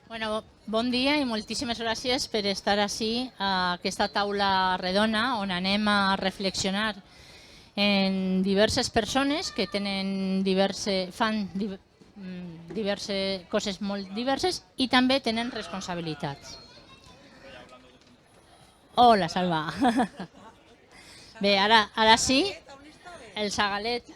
Bueno, bon dia i moltíssimes gràcies per estar ací a aquesta taula redona on anem a reflexionar en diverses persones que fan diverses coses molt diverses i també tenen responsabilitats. Hola, Salva. Bé, ara sí, el Sagalet.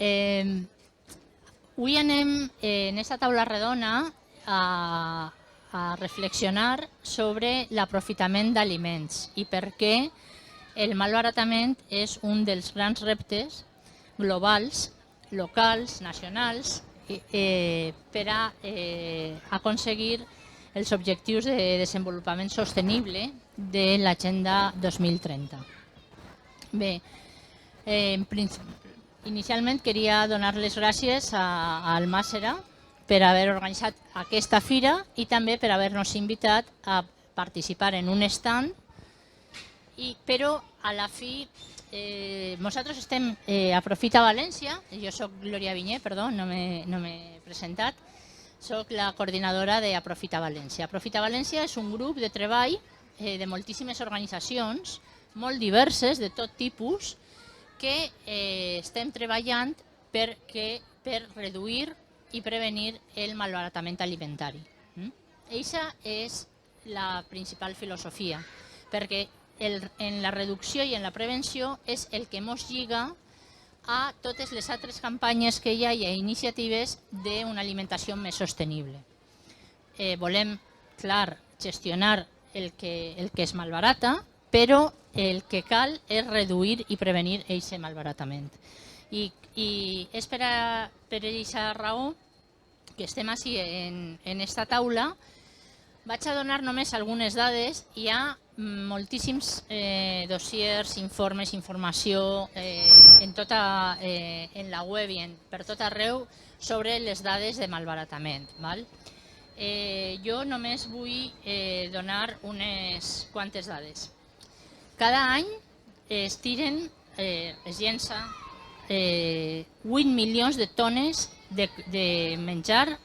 Avui anem en aquesta taula redona a reflexionar sobre l'aprofitament d'aliments i per què el malbaratament és un dels grans reptes globals, locals, nacionals, per a aconseguir els objectius de desenvolupament sostenible de l'Agenda 2030. Bé, inicialment queria donar les gràcies a Almàssera per haver organitzat aquesta fira i també per haver-nos invitat a participar en un stand, però a la fi nosaltres estem a Aprofita València. Jo soc Glòria Vinyer, perdó, no m'he presentat. Soc la coordinadora d'Aprofita València. Aprofita València és un grup de treball de moltíssimes organitzacions, molt diverses, de tot tipus, que estem treballant per reduir i prevenir el malbaratament alimentari. Eixa és la principal filosofia, perquè en la reducció i en la prevenció és el que ens lliga a totes les altres campanyes que hi ha i a iniciatives d'una alimentació més sostenible. Volem, clar, gestionar el que es malbarata, però el que cal és reduir i prevenir aquest malbaratament. I és per aquesta raó que estem així en aquesta taula. Vaig a donar només algunes dades. Hi ha moltíssims dossiers, informes, informació en la web i per tot arreu sobre les dades de malbaratament. Jo només vull donar unes quantes dades. Cada any es llença 8 milions de tones de menjar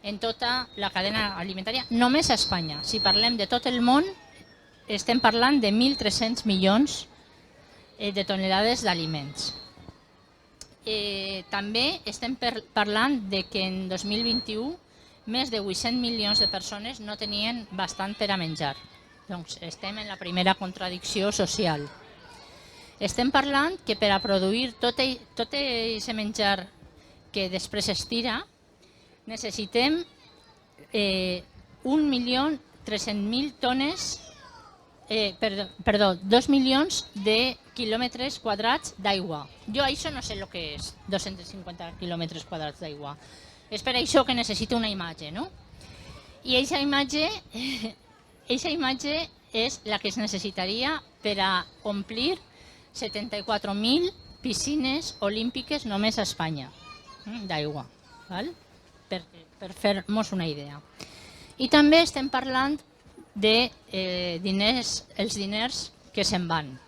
en tota la cadena alimentària, només a Espanya. Si parlem de tot el món, estem parlant de 1.300 milions de tonelades d'aliments. També estem parlant que en 2021 més de 800 milions de persones no tenien bastant per a menjar. Doncs estem en la primera contradicció social. Estem parlant que per a produir tot aquest menjar que després es tira, necessitem 1.300.000 tones, 2 milions de quilòmetres quadrats d'aigua. Jo això no sé el que és, 250 quilòmetres quadrats d'aigua. És per això que necessito una imatge, no? I aquesta imatge és la que es necessitaria per a omplir 74.000 piscines olímpiques només a Espanya d'aigua, per fer-nos una idea. I també estem parlant de els diners que se'n van.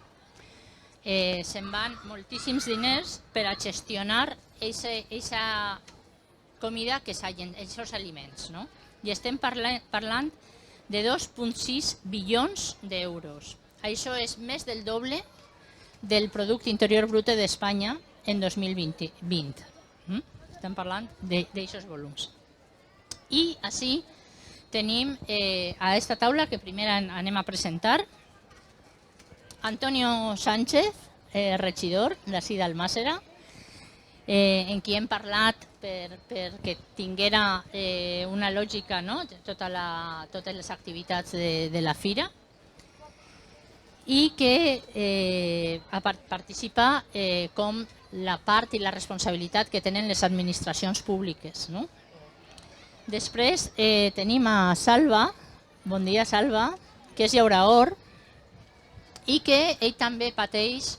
Se'n van moltíssims diners per a gestionar aquesta comida, aquests aliments. I estem parlant de 2,6 bilions d'euros. Això és més del doble del Producte Interior Brut d'Espanya en 2020. Estem parlant d'aixòs volums. I així tenim a aquesta taula que primer anem a presentar Antonio Sánchez, regidor d'ací d'Almàssera, en qui hem parlat perquè tinguera una lògica totes les activitats de la fira, i que participa com la part i la responsabilitat que tenen les administracions públiques. Després tenim a Salva, bon dia Salva, que és llauraor i que ell també pateix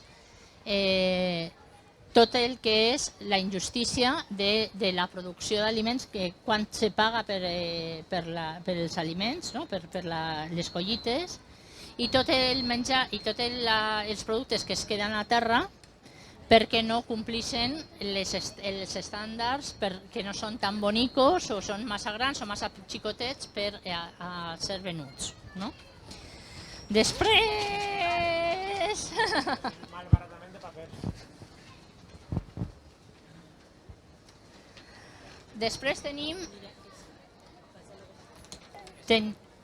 tot el que és la injustícia de la producció d'aliments, que quan se paga per els aliments, per les collites, i tot el menjar i tots els productes que es queden a terra perquè no complixen els estàndards, perquè no són tan bonicos o són massa grans o massa xicotets per a ser venuts. No? Després... Malbaratament de paper. Després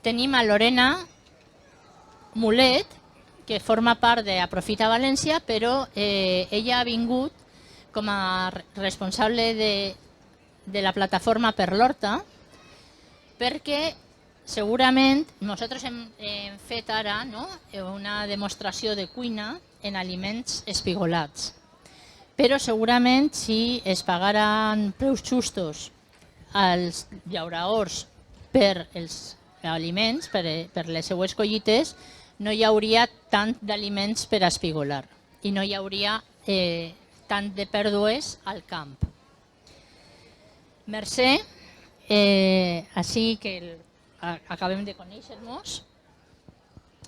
tenim a Lorena Mulet, que forma part d'Aprofita València, però ella ha vingut com a responsable de la plataforma per l'Horta, perquè segurament nosaltres hem fet ara una demostració de cuina en aliments espigolats. Però segurament si es pagaran preus justos als llauraors per els aliments, per les seues collites, no hi hauria tant d'aliments per espigolar i no hi hauria tant de pèrdues al camp. Mercè, així que acabem de conèixer-nos,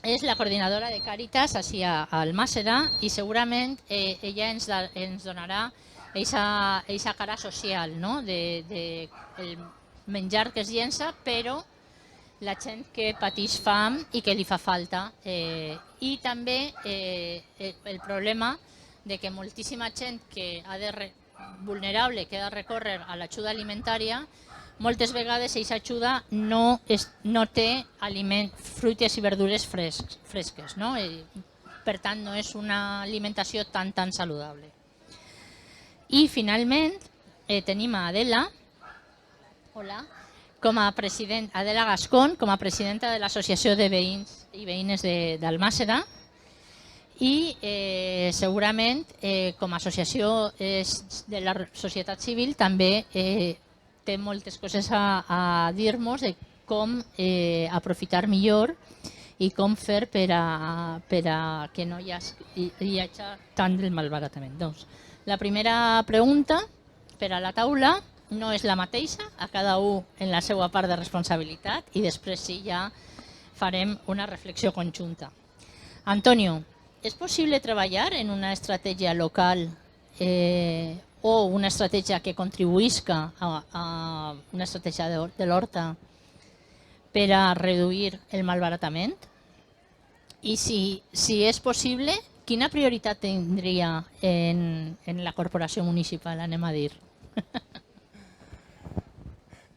és la coordinadora de Càritas així a Almàssera i segurament ella ens donarà aquesta cara social, del menjar que es llença, però la gent que pateix fam i que li fa falta. I també el problema de que moltíssima gent que vulnerable que ha de recórrer a l'ajuda alimentària, moltes vegades aquesta ajuda no té fruites i verdures fresques. Per tant, no és una alimentació tan saludable. I finalment tenim a Adela. Hola. Adela Gascón, com a presidenta de l'Associació de Veïns i Veïnes d'Almàssera i segurament com a associació de la societat civil també té moltes coses a dir-nos de com aprofitar millor i com fer per a que no hi hagi tant del malbaratament. Doncs, la primera pregunta per a la taula no és la mateixa, a cada un en la seva part de responsabilitat i després sí ja farem una reflexió conjunta. Antonio, és possible treballar en una estratègia local o una estratègia que contribuïsca a una estratègia de l'horta per a reduir el malbaratament? I si és possible, quina prioritat tindria en la corporació municipal, anem a dir?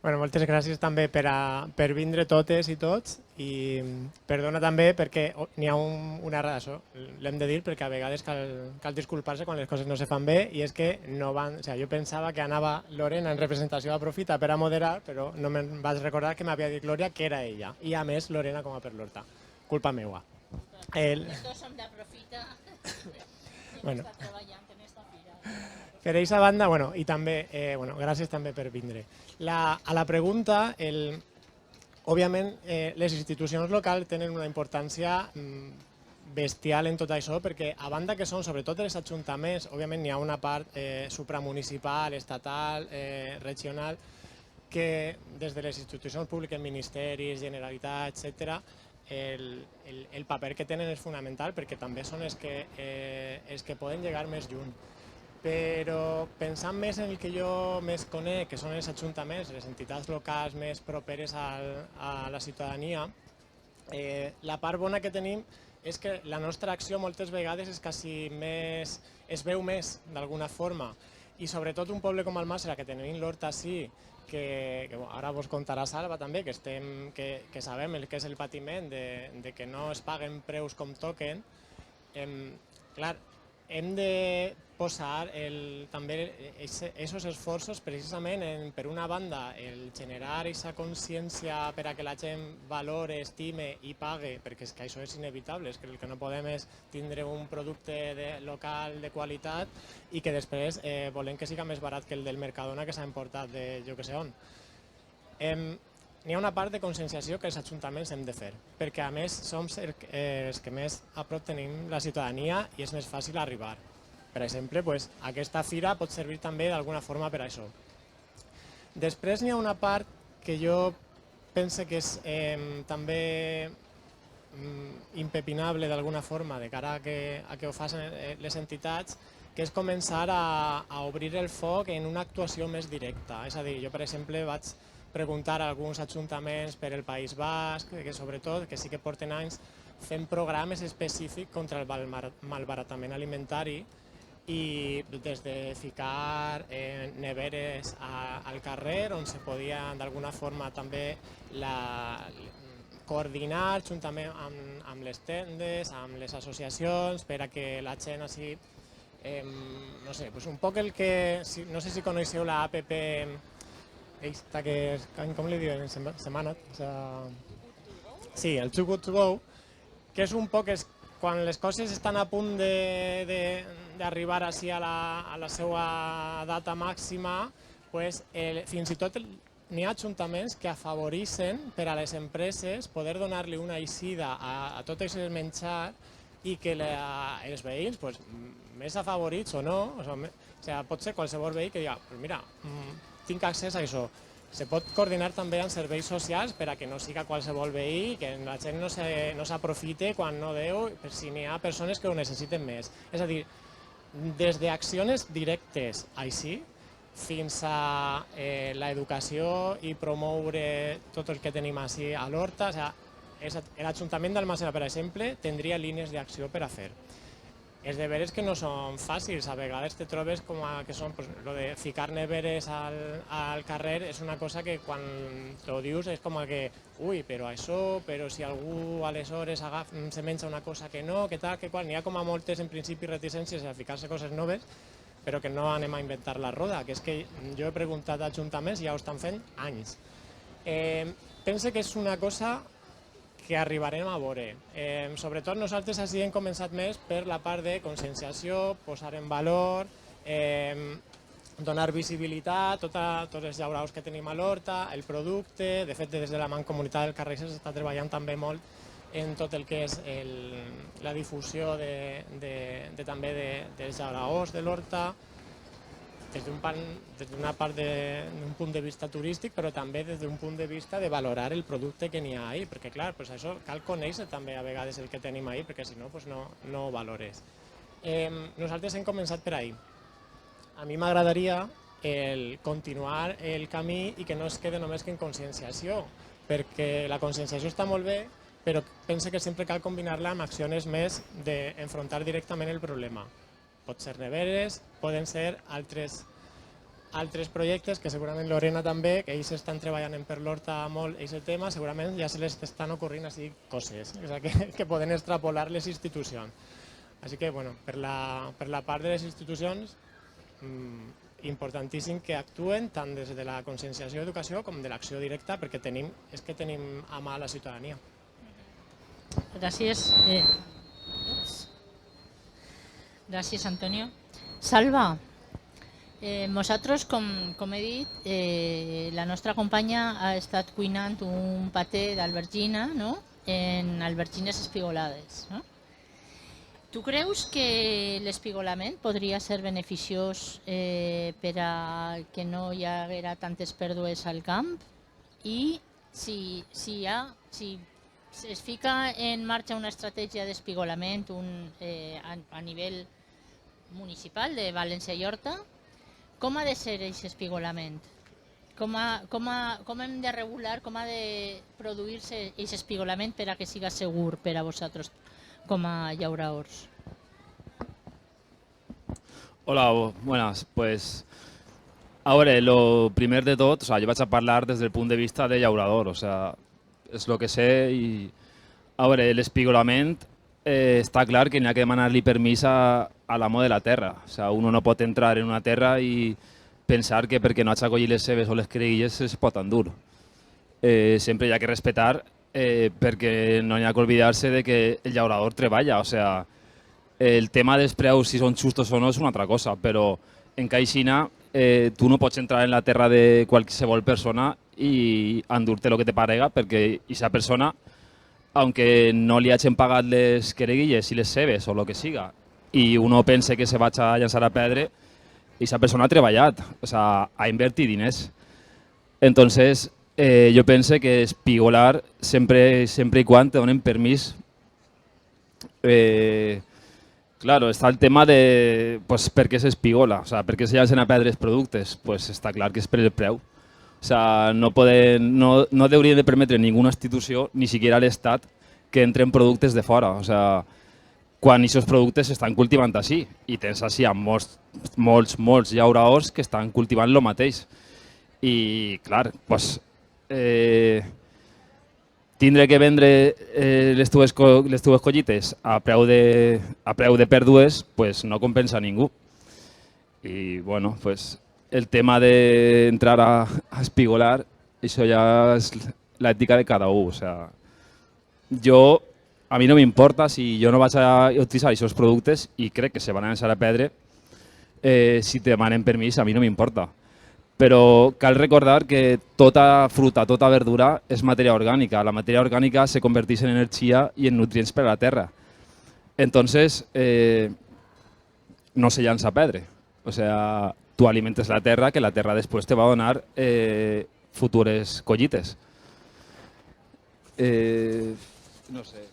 Moltes gràcies també per vindre totes i tots i perdona també perquè n'hi ha una raó, l'hem de dir perquè a vegades cal disculpar-se quan les coses no se fan bé i és que no van, jo pensava que anava Lorena en representació d'Aprofita per a moderar, però no me'n vaig recordar que m'havia dit Glòria que era ella i a més Lorena com a per l'Horta, culpa meua. Els dos som d'Aprofita i hem estat treballant en esta fira. Per aquesta banda, i també, gràcies també per vindre. A la pregunta, òbviament, les institucions locals tenen una importància bestial en tot això, perquè a banda que són, sobretot els ajuntaments, òbviament n'hi ha una part supramunicipal, estatal, regional, que des de les institucions públiques, ministeris, Generalitat, etc., el paper que tenen és fonamental perquè també són els que poden llegar més lluny. Però pensant més en el que jo més conec, que són els ajuntaments, les entitats locals més properes a la ciutadania, la part bona que tenim és que la nostra acció moltes vegades es veu més d'alguna forma i sobretot un poble com Almàssera, que tenim l'horta així, que ara vos contarà Salva també, que sabem el que és el patiment de que no es paguen preus com toquen, clar, hem de posar també aquests esforços precisament per una banda el generar aquesta consciència per a que la gent valore, estime i pague, perquè és que això és inevitable, és que el que no podem és tindre un producte local de qualitat i que després volem que siga més barat que el del Mercadona que s'ha importat de jo que sé on. N'hi ha una part de conscienciació que els ajuntaments hem de fer, perquè a més som els que més a prop tenim la ciutadania i és més fàcil arribar. Per exemple, aquesta fira pot servir també d'alguna forma per a això. Després n'hi ha una part que jo pense que és també impepinable d'alguna forma de cara a que ho facin les entitats, que és començar a obrir el foc en una actuació més directa. És a dir, jo, per exemple, vaig preguntar a alguns ajuntaments per el País Basc, que sobretot, que sí que porten anys fent programes específics contra el malbaratament alimentari, i des de ficar neveres al carrer on se podia d'alguna forma també coordinar juntament amb les tendes, amb les associacions, per a que la gent així, no sé, un poc el que, no sé si coneixeu la app esta que, com li diuen, setmana, sí, el Too Good To Go, que és un poc quan les coses estan a punt d'arribar a la seva data màxima, fins i tot n'hi ha ajuntaments que afavoreixen per a les empreses poder donar-li una eixida a tot aquest menjar i que els veïns, més afavorits o no, pot ser qualsevol veí que diga, mira, tinc accés a això. Se pot coordinar també amb serveis socials per a que no siga qualsevol veí, que la gent no s'aprofite quan no deu, si n'hi ha persones que ho necessiten més. És a dir, des d'accions directes així, fins a l'educació i promoure tot el que tenim així a l'Horta. L'Ajuntament d'Almàssera, per exemple, tindria línies d'acció per a fer. És de veres que no són fàcils, a vegades te trobes com que són, lo de ficar neveres al carrer és una cosa que quan t'ho dius és com que, ui, però això, però si algú aleshores se menja una cosa que no, que tal, que qual, n'hi ha com a moltes en principi reticències a ficar-se coses noves, però que no anem a inventar la roda, que és que jo he preguntat a ajuntaments i ja ho estan fent anys. Pense que és una cosa que arribarem a veure. Sobretot nosaltres així hem començat més per la part de conscienciació, posar en valor, donar visibilitat, tots els llauraus que tenim a l'Horta, el producte. De fet, des de la Mancomunitat del Carrer s'està treballant també molt en tot el que és la difusió també dels llauraors de l'Horta, des d'un punt de vista turístic, però també des d'un punt de vista de valorar el producte que n'hi ha ahí, perquè clar, això cal conèixer també a vegades el que tenim ahí, perquè si no, no ho valores. Nosaltres hem començat per ahí. A mi m'agradaria continuar el camí i que no es quede només que en conscienciació, perquè la conscienciació està molt bé, però pense que sempre cal combinar-la amb accions més d'enfrontar directament el problema. Pot ser neveres, poden ser altres projectes que segurament Lorena també, que ells estan treballant per l'Horta molt aquest tema, segurament ja se les estan ocorrint així coses que poden extrapolar les institucions. Així que, per la part de les institucions, importantíssim que actuen tant des de la conscienciació i educació com de l'acció directa, perquè és que tenim a mà la ciutadania. Gràcies. Gràcies, Antonio. Salva, nosaltres, com he dit, la nostra companya ha estat cuinant un paté d'albergina, en albergines espigolades. Tu creus que l'espigolament podria ser beneficiós per a que no hi haguera tantes pèrdues al camp? I si es fica en marxa una estratègia d'espigolament a nivell municipal de València i Horta, com ha de ser aquest espigolament? Com hem de regular, com ha de produir-se aquest espigolament per a que siga segur per a vosaltres com a llauraors? Hola, buenas. Pues, a veure, lo primer de tot, jo vaig a parlar des del punt de vista de llaurador, és el que sé i, a veure, l'espigolament està clar que n'hi ha que demanar-li permís a l'amo de la terra. Uno no pot entrar en una terra i pensar que perquè no hagi collit les cebes o les creguilles es pot endur. Sempre hi ha que respetar perquè no hi ha que oblidar-se de que el llaurador treballa. El tema dels preus, si són justos o no, és una altra cosa, però en Caixina tu no pots entrar en la terra de qualsevol persona i endur-te el que te parega, perquè aquesta persona, aunque no li hagin pagat les quereguilles i les cebes o el que siga, i uno pensa que se vaig a llançar a perdre, aquesta persona ha treballat, ha invertit diners. Entonces, jo penso que espigolar sempre i quan te donen permís Claro, està el tema de pues, per què s'espigola, o sea, per què se llancen a perdre els productes. Pues està clar que és per el preu. O sea, no hauria de permetre ninguna institució, ni siquiera l'Estat, que entren productes de fora. O sea, quan aquests productes s'estan cultivant així, i tens així molts llauradors que estan cultivant el mateix. I, clar, pues, tindre que vendre les teves collites a preu de pèrdues pues, no compensa a ningú. I bueno, pues, el tema d'entrar a espigolar, això ja és l'ètica de cada un. O sea, a mi no m'importa si jo no vaig a utilitzar aquests productes i crec que se van a llançar a perdre, si te demanen permís a mi no m'importa. Però cal recordar que tota fruta, tota verdura és matèria orgànica. La matèria orgànica se converteix en energia i en nutrients per a la terra. Entonces, no se llança a perdre. O sea, tu alimentes la terra, que la terra després te va a donar futures collites. No sé.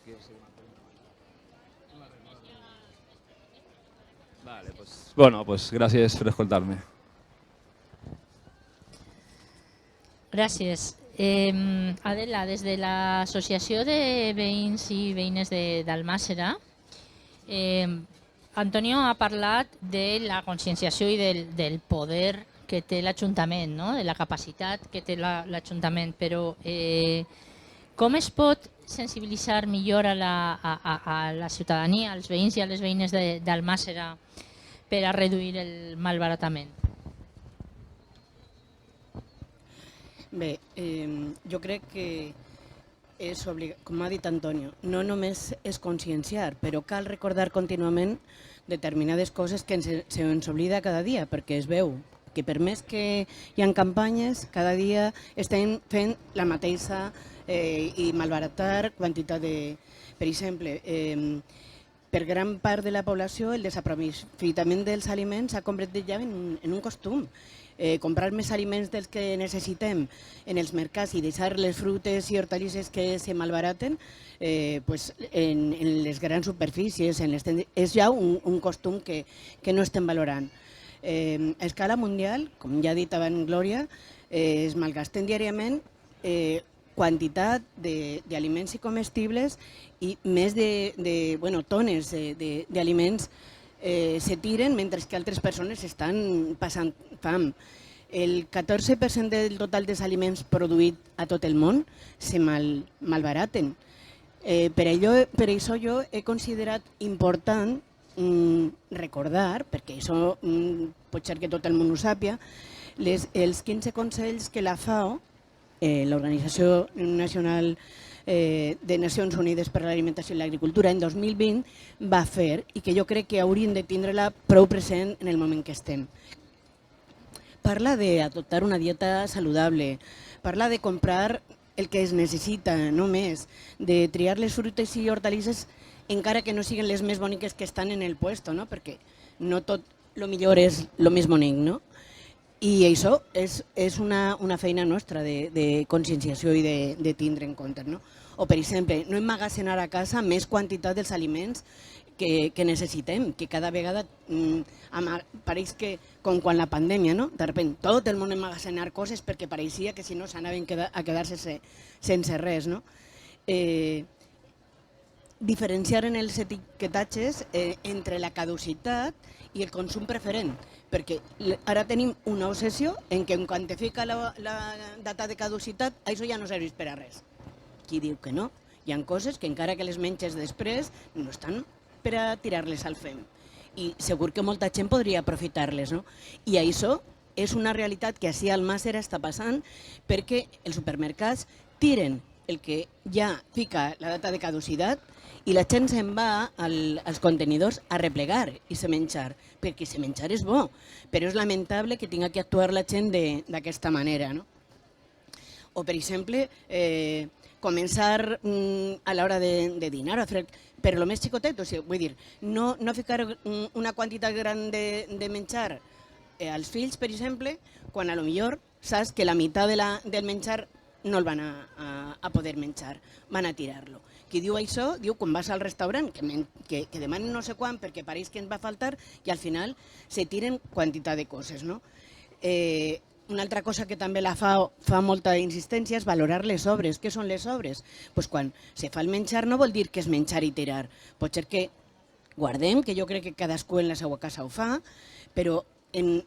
Vale, pues, bueno, pues gràcies per escoltar-me. Gràcies. Adela, des de l'Associació de Veïns i Veïnes d'Almàssera, Antonio ha parlat de la conscienciació i del poder que té l'Ajuntament, no? De la capacitat que té l'Ajuntament, però com es pot sensibilitzar millor a la ciutadania, als veïns i a les veïnes d'Almàssera per a reduir el malbaratament? Bé, jo crec que és com ha dit Antonio, no només és conscienciar, però cal recordar contínuament determinades coses que se'ns oblida cada dia, perquè es veu que per més que hi ha campanyes, cada dia estem fent la mateixa i malbaratar quantitat de... Per exemple, per gran part de la població el desaprofitament dels aliments s'ha convertit ja en un costum. Comprar més aliments dels que necessitem en els mercats i deixar les frutes i hortalisses que se malbaraten en les grans superfícies, és ja un costum que no estem valorant. A escala mundial, com ja ha dit abans Glòria, es malgasten diàriament quantitat d'aliments i comestibles i més de tones d'aliments se tiren mentre que altres persones estan passant fam. El 14% del total dels aliments produïts a tot el món se malbaraten. Per això jo he considerat important recordar, perquè això pot ser que tot el món ho sàpiga, els 15 consells que la FAO, l'Organització Nacional de Nacions Unides per a l'Alimentació i l'Agricultura, en 2020 va fer i que jo crec que hauríem de tindre-la prou present en el moment que estem. Parla d'adoptar una dieta saludable, parla de comprar el que es necessita, no més, de triar les frutes i hortalisses encara que no siguin les més boniques que estan en el puesto, no? Perquè no tot el millor és el més bonic, no? I això és una feina nostra de conscienciació i de tindre en compte. O, per exemple, no emmagazenar a casa més quantitat dels aliments que necessitem, que cada vegada pareix que, com quan la pandèmia, de sobte tot el món emmagazenar coses perquè pareixia que si no s'anaven a quedar-se sense res. Diferenciar en els etiquetatges entre la caducitat i el consum preferent, perquè ara tenim una obsessió en què quan te fica la data de caducitat això ja no serveix per a res. Qui diu que no? Hi ha coses que encara que les menges després no estan per a tirar-les al fem i segur que molta gent podria aprofitar-les. I això és una realitat que així a Almàssera està passant perquè els supermercats tiren el que ja fica la data de caducitat i la gent se'n va als contenidors a replegar i se menjar, perquè se menjar és bo, però és lamentable que tinga que actuar la gent d'aquesta manera. O, per exemple, començar a l'hora de dinar, però el més xicotet, vull dir, no ficar una quantitat gran de menjar als fills, per exemple, quan potser saps que la meitat del menjar no el van a poder menjar, van a tirar-lo. qui diu això, diu quan vas al restaurant, que demanen no sé quan perquè pareix que ens va faltar i al final se tiren quantitat de coses, no? Una altra cosa que també la fa molta insistència és valorar les obres. Què són les obres? Pues quan se fa el menjar no vol dir que és menjar i tirar. Pot ser que guardem, que jo crec que cadascú en la seva casa ho fa, però en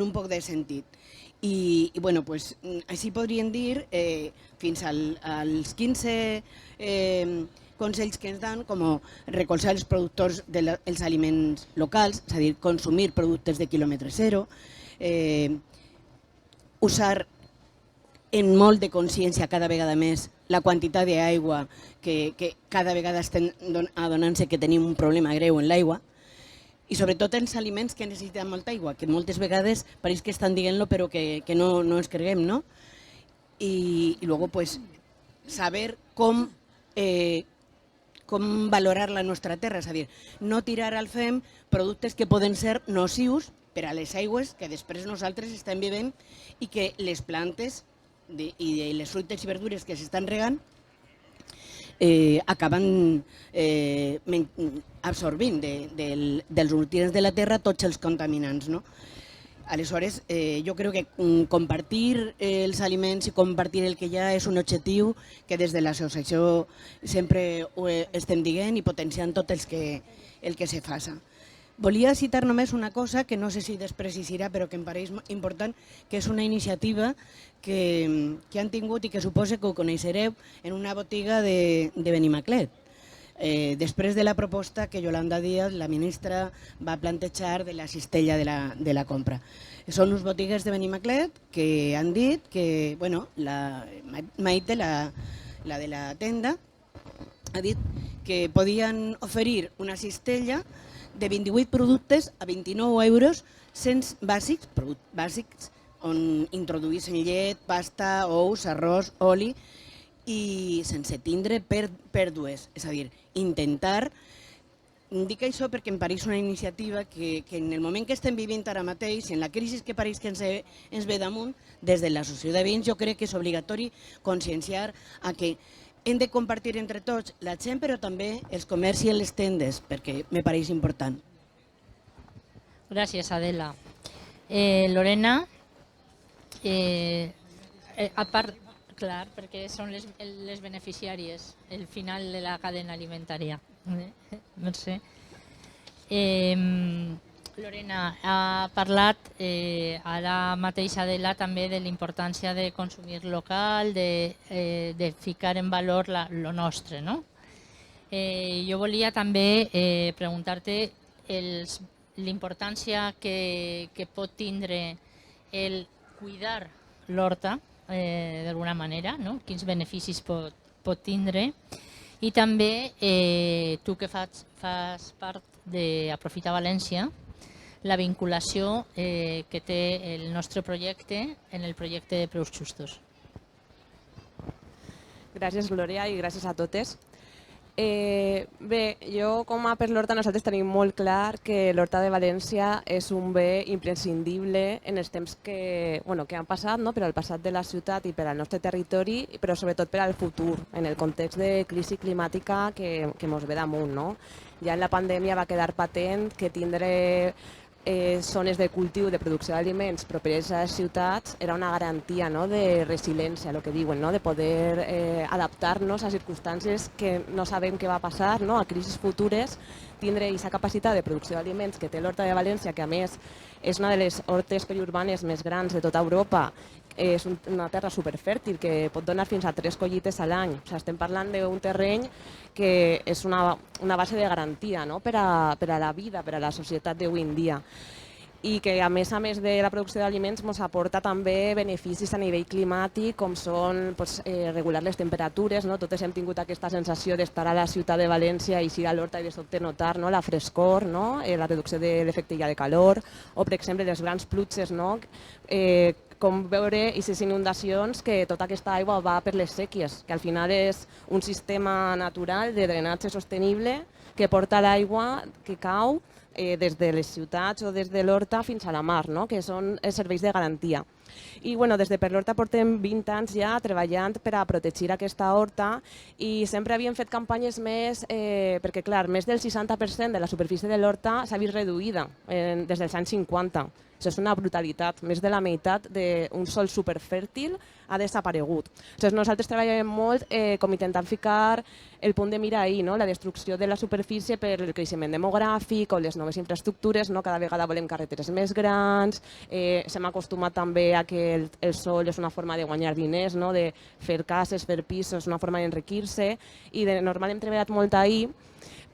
un poc de sentit. I bueno, pues, així podríem dir fins als 15 consells que ens dan, com recolzar els productors dels aliments locals, és a dir, consumir productes de quilòmetre zero, usar en molt de consciència cada vegada més la quantitat d'aigua que cada vegada estem adonant-se que tenim un problema greu en l'aigua i sobretot els aliments que necessiten molta aigua, que moltes vegades pareix que estan dient-lo però que no ens creguem, no? I luego pues saber com valorar la nostra terra, és a dir, no tirar al fem productes que poden ser nocius per a les aigües que després nosaltres estem vivint i que les plantes i les fruites i verdures que s'estan regant acaben absorbint dels nutrients de la terra tots els contaminants, no? Aleshores, jo crec que compartir els aliments i compartir el que hi ha és un objectiu que des de l'associació sempre ho estem dient i potenciant tot el que se faça. Volia citar només una cosa que no sé si després hi serà, però que em pareix important, que és una iniciativa que han tingut i que suposa que ho coneixereu en una botiga de Benimaclet. Després de la proposta que Yolanda Díaz, la ministra, va plantejar de la cistella de la compra. Són uns botigues de Benimaclet que han dit que, bueno, la Maite, la de la tenda, ha dit que podien oferir una cistella de 28 productes a 29 euros bàsics, on introduïssin llet, pasta, ous, arròs, oli i sense tindre pèrdues. És a dir, intentar... Dic això perquè em pareix una iniciativa que en el moment que estem vivint ara mateix, en la crisi que pareix que ens ve damunt, des de l'associació de veïns jo crec que és obligatori conscienciar a que hem de compartir entre tots la gent, però també els comerços i les tendes, perquè me pareix important. Gràcies, Adela. Lorena, a part, clar, perquè són les beneficiàries, el final de la cadena alimentària. No sé. Lorena, ha parlat ara mateix Adela també de la importància de consumir local, de ficar en valor lo nostre, no? Jo volia també preguntar-te la importància que pot tindre el cuidar l'horta d'alguna manera, no? Quins beneficis pot tindre. I també tu que fas part d'Aprofita València, la vinculació que té el nostre projecte en el projecte de Preus Justos. Gràcies, Glòria, i gràcies a totes. Bé, jo com a per l'Horta nosaltres tenim molt clar que l'Horta de València és un bé imprescindible en els temps que han passat, per al passat de la ciutat i per al nostre territori, però sobretot per al futur, en el context de crisi climàtica que ens ve damunt. Ja en la pandèmia va quedar patent que tindre zones de cultiu, de producció d'aliments properes a les ciutats era una garantia de resiliència, el que diuen, de poder adaptar-nos a circumstàncies que no sabem què va passar, a crisis futures, tindre aquesta capacitat de producció d'aliments que té l'Horta de València, que a més és una de les hortes periurbanes més grans de tota Europa, és una terra superfèrtil que pot donar fins a 3 collites a l'any. Estem parlant d'un terreny que és una base de garantia per a la vida, per a la societat d'avui en dia. I que a més de la producció d'aliments ens aporta també beneficis a nivell climàtic, com són regular les temperatures. Totes hem tingut aquesta sensació d'estar a la ciutat de València i eixir a l'horta i de sobte notar la frescor, la reducció de l'efecte illa de calor, o per exemple les grans pluges, com veure aquestes inundacions, que tota aquesta aigua va per les sèquies, que al final és un sistema natural de drenatge sostenible que porta l'aigua que cau des de les ciutats o des de l'Horta fins a la mar, no? Que són serveis de garantia. I bueno, des de Per l'Horta portem 20 anys ja treballant per a protegir aquesta horta i sempre havíem fet campanyes més, perquè clar, més del 60% de la superfície de l'horta s'ha vist reduïda des dels anys 50. Això és una brutalitat. Més de la meitat d'un sòl superfèrtil ha desaparegut. Nosaltres treballem molt com intentant ficar el punt de mira ahir, la destrucció de la superfície per el creixement demogràfic o les noves infraestructures. Cada vegada volem carreteres més grans, s'hem acostumat també a que el sòl és una forma de guanyar diners, de fer cases, fer pisos, una forma d'enriquir-se, i de normal hem treballat molt ahir.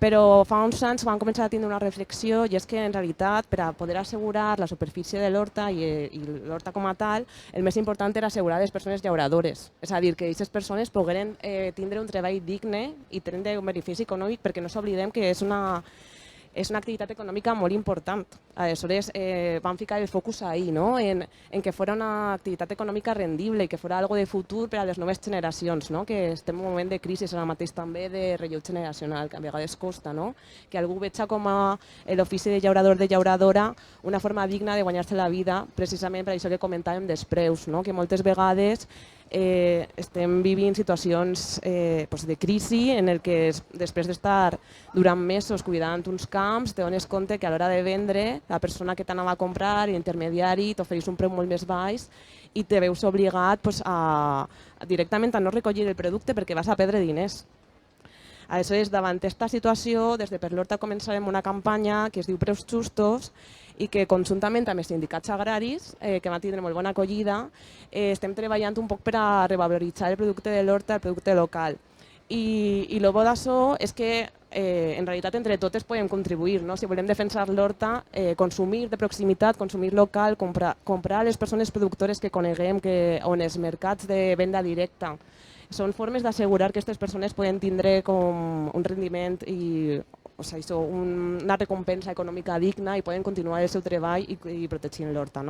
Però fa uns anys vam començar a tenir una reflexió i és que en realitat per a poder assegurar la superfície de l'horta i l'horta com a tal, el més important era assegurar les persones llauradores. És a dir, que aquestes persones pogueren tindre un treball digne i tenir un benefici econòmic, perquè no s'oblidem que és una activitat econòmica molt important. Aleshores, vam ficar el focus ahí, en que fos una activitat econòmica rendible i que fos algo de futur per a les noves generacions, que estem en un moment de crisi ara mateix també de relleu generacional, que a vegades costa, que algú veja com a l'ofici de llaurador de llauradora una forma digna de guanyar-se la vida, precisament per això que comentàvem dels preus, que moltes vegades estem vivint situacions de crisi en el que després d'estar durant mesos cuidant uns camps t'adones compte que a l'hora de vendre la persona que t'anava a comprar, l'intermediari, t'ofereix un preu molt més baix i te veus obligat directament a no recollir el producte perquè vas a perdre diners. Aleshores, davant aquesta situació, des de Per l'Horta començarem una campanya que es diu Preus Justos i que conjuntament amb els sindicats agraris, que van tindre molt bona acollida, estem treballant un poc per a revaloritzar el producte de l'horta, el producte local. I el bo d'això és que en realitat entre totes podem contribuir. Si volem defensar l'horta, consumir de proximitat, consumir local, comprar a les persones productores que coneguem on els mercats de venda directa. Són formes d'assegurar que aquestes persones poden tindre com un rendiment i una recompensa econòmica digna i poden continuar el seu treball i protegint l'horta.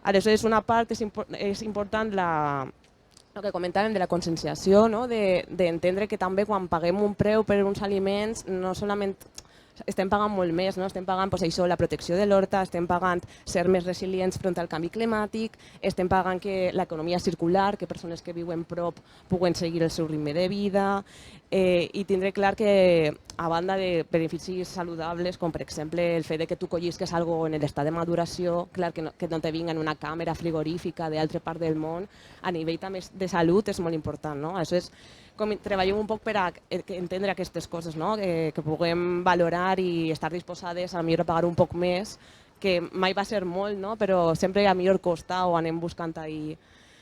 Aleshores, una part és important el que comentàvem de la conscienciació, d'entendre que també quan paguem un preu per uns aliments no solament estem pagant molt més, estem pagant la protecció de l'horta, estem pagant ser més resilients front al canvi climàtic, estem pagant que l'economia circular, que persones que viuen prop puguen seguir el seu ritme de vida i tindre clar que a banda de beneficis saludables, com per exemple el fet que tu collisques algo en l'estat de maduració, clar que no te vinga en una càmera frigorífica d'altra part del món, a nivell també de salut és molt important. Aleshores, treballem un poc per a entendre aquestes coses, que puguem valorar i estar disposades a millor a pagar un poc més, que mai va ser molt, però sempre a millor costa o anem buscant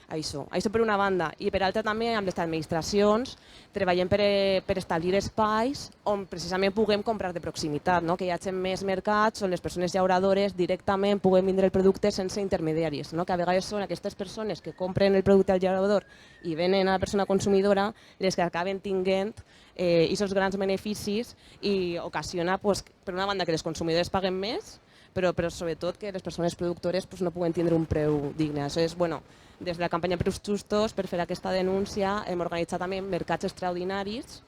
això. Això per una banda. I per altra també amb les administracions treballem per establir espais on precisament puguem comprar de proximitat, que hi hagi més mercats on les persones llauradores directament puguem vindre el producte sense intermediaris, que a vegades són aquestes persones que compren el producte al llaurador i venen a la persona consumidora les que acaben tinguent aquests grans beneficis i ocasiona, per una banda, que els consumidors paguen més, però sobretot que les persones productores no puguen tindre un preu digne. Aleshores, des de la campanya Preus Justos, per fer aquesta denúncia, hem organitzat també mercats extraordinaris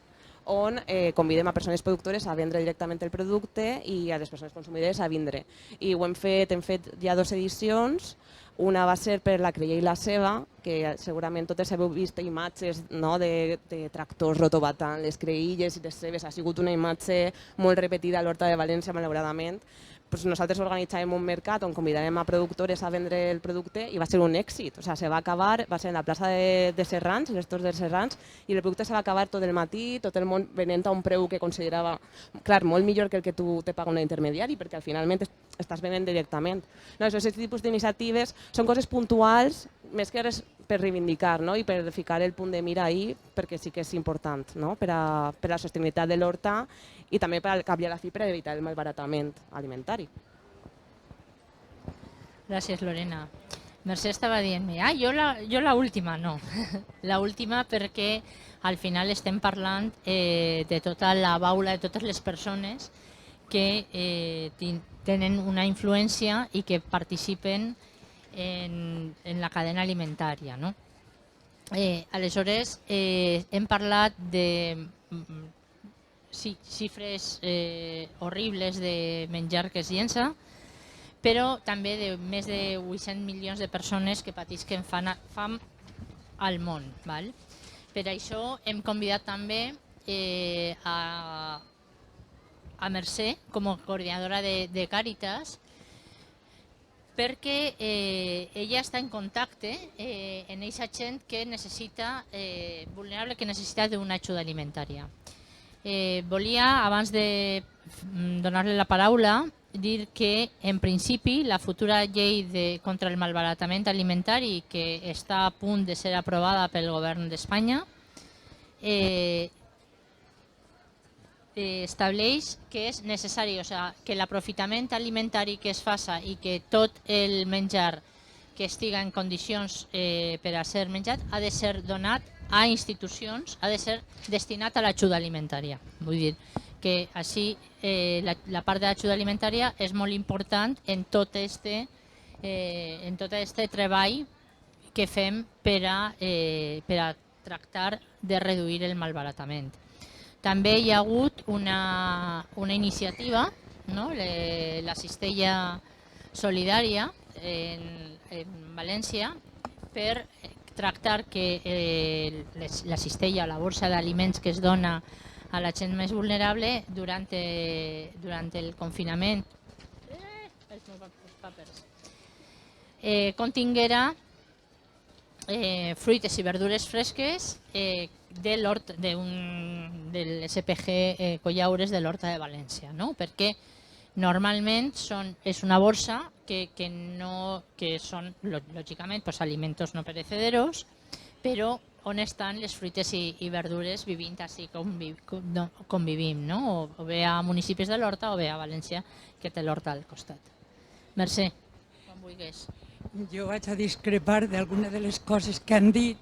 on convidem a persones productores a vendre directament el producte i a les persones consumidores a vindre. I ho hem fet ja 2 edicions. Una va ser per la Creia i la Ceba, que segurament totes heu vist imatges de tractors rotobatant les creïlles i les cebes. Ha sigut una imatge molt repetida a l'Horta de València, malauradament. Nosaltres organitzàvem un mercat on convidàvem a productores a vendre el producte i va ser un èxit. Se va acabar, va ser en la plaça de Serrans, les Torres de Serrans, i el producte se va acabar tot el matí, tot el món venent a un preu que considerava, clar, molt millor que el que tu te paga un intermediari, perquè al finalment estàs venent directament. Aquest tipus d'iniciatives són coses puntuals, més que res per reivindicar i per ficar el punt de mira ahir, perquè sí que és important per a la sostenibilitat de l'horta i també per al cap i a la fi per evitar el malbaratament alimentari. Gràcies, Lorena. Mercè estava dient-me, jo la última, no. La última perquè al final estem parlant de tota la baula, de totes les persones que tenen una influència i que participen en la cadena alimentària. Aleshores, hem parlat de xifres horribles de menjar que es llença, però també de més de 800 milions de persones que patisquen fam al món. Val? Per això hem convidat també a Mercè com a coordinadora de Càritas, perquè ella està en contacte amb aquesta gent que necessita, vulnerable, que necessita d'una ajuda alimentària. Volia, abans de donar-li la paraula, dir que, en principi, la futura llei contra el malbaratament alimentari, que està a punt de ser aprovada pel govern d'Espanya, estableix que és necessari, o sigui, que l'aprofitament alimentari que es faça i que tot el menjar que estiga en condicions per a ser menjat ha de ser donat a institucions, ha de ser destinat a l'ajuda alimentària. Vull dir que així la part de l'ajuda alimentària és molt important en tot este treball que fem per a tractar de reduir el malbaratament. També hi ha hagut una iniciativa, no? La Cistella Solidària en València, per tractar que la cistella, la borsa d'aliments que es dona a la gent més vulnerable durant el confinament continguera fruites i verdures fresques de l'SPG Collaures de l'Horta de València, no? Perquè normalment és una borsa que són, lògicament, aliments no perecederos, però on estan les fruites i verdures vivint així com vivim, no? O bé a municipis de l'Horta o bé a València, que té l'Horta al costat. Mercè, quan vulguis. Jo vaig a discrepar d'alguna de les coses que han dit,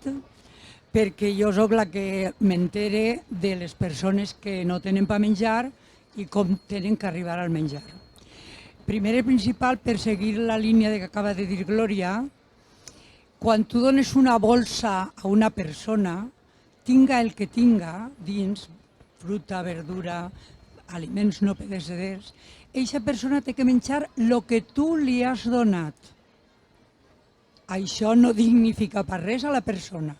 perquè jo sóc la que m'entere de les persones que no tenen per menjar i com tenen que arribar al menjar. Primer i principal, per seguir la línia que acaba de dir Glòria, quan tu dones una bolsa a una persona, tinga el que tinga dins, fruta, verdura, aliments no pereceders, aquesta persona té que menjar el que tu li has donat. Això no dignifica per res a la persona,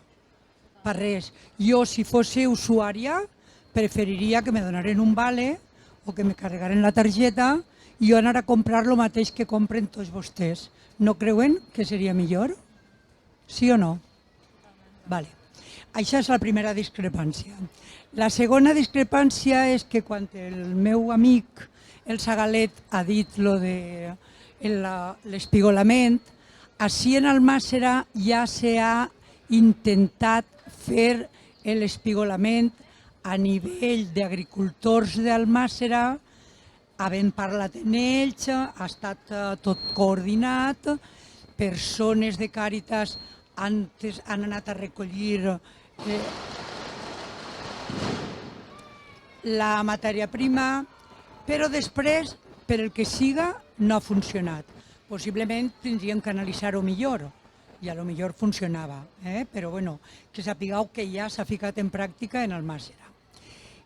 per res. Jo, si fos usuària, preferiria que me donaren un vale o que me carregaren la targeta i jo anar a comprar el mateix que compren tots vostès. No creuen que seria millor? Sí o no? Vale. Això és la primera discrepància. La segona discrepància és que quan el meu amic, el Sagalet, ha dit lo de l'espigolament, així en Almàssera ja s'ha intentat fer l'espigolament a nivell d'agricultors d'Almàssera, havent parlat amb ells, ha estat tot coordinat, persones de Càritas han anat a recollir la matèria prima, però després, per el que siga, no ha funcionat. Possiblement tindríem que analitzar-ho millor, i a lo millor funcionava, però bueno, que sapigueu que ja s'ha ficat en pràctica en Almàssera.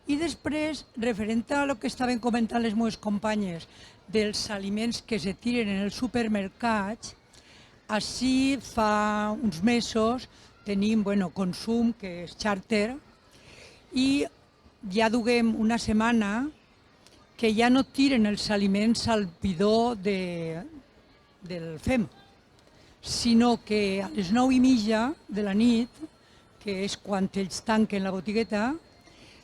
I després, referent a el que estaven comentant les meves companyes dels aliments que se tiren en els supermercats, així fa uns mesos tenim Consum, que és xàrter, i ja duguem una setmana que ja no tiren els aliments al bidó del FEM, sinó que a les 9:30 de la nit, que és quan ells tanquen la botigueta,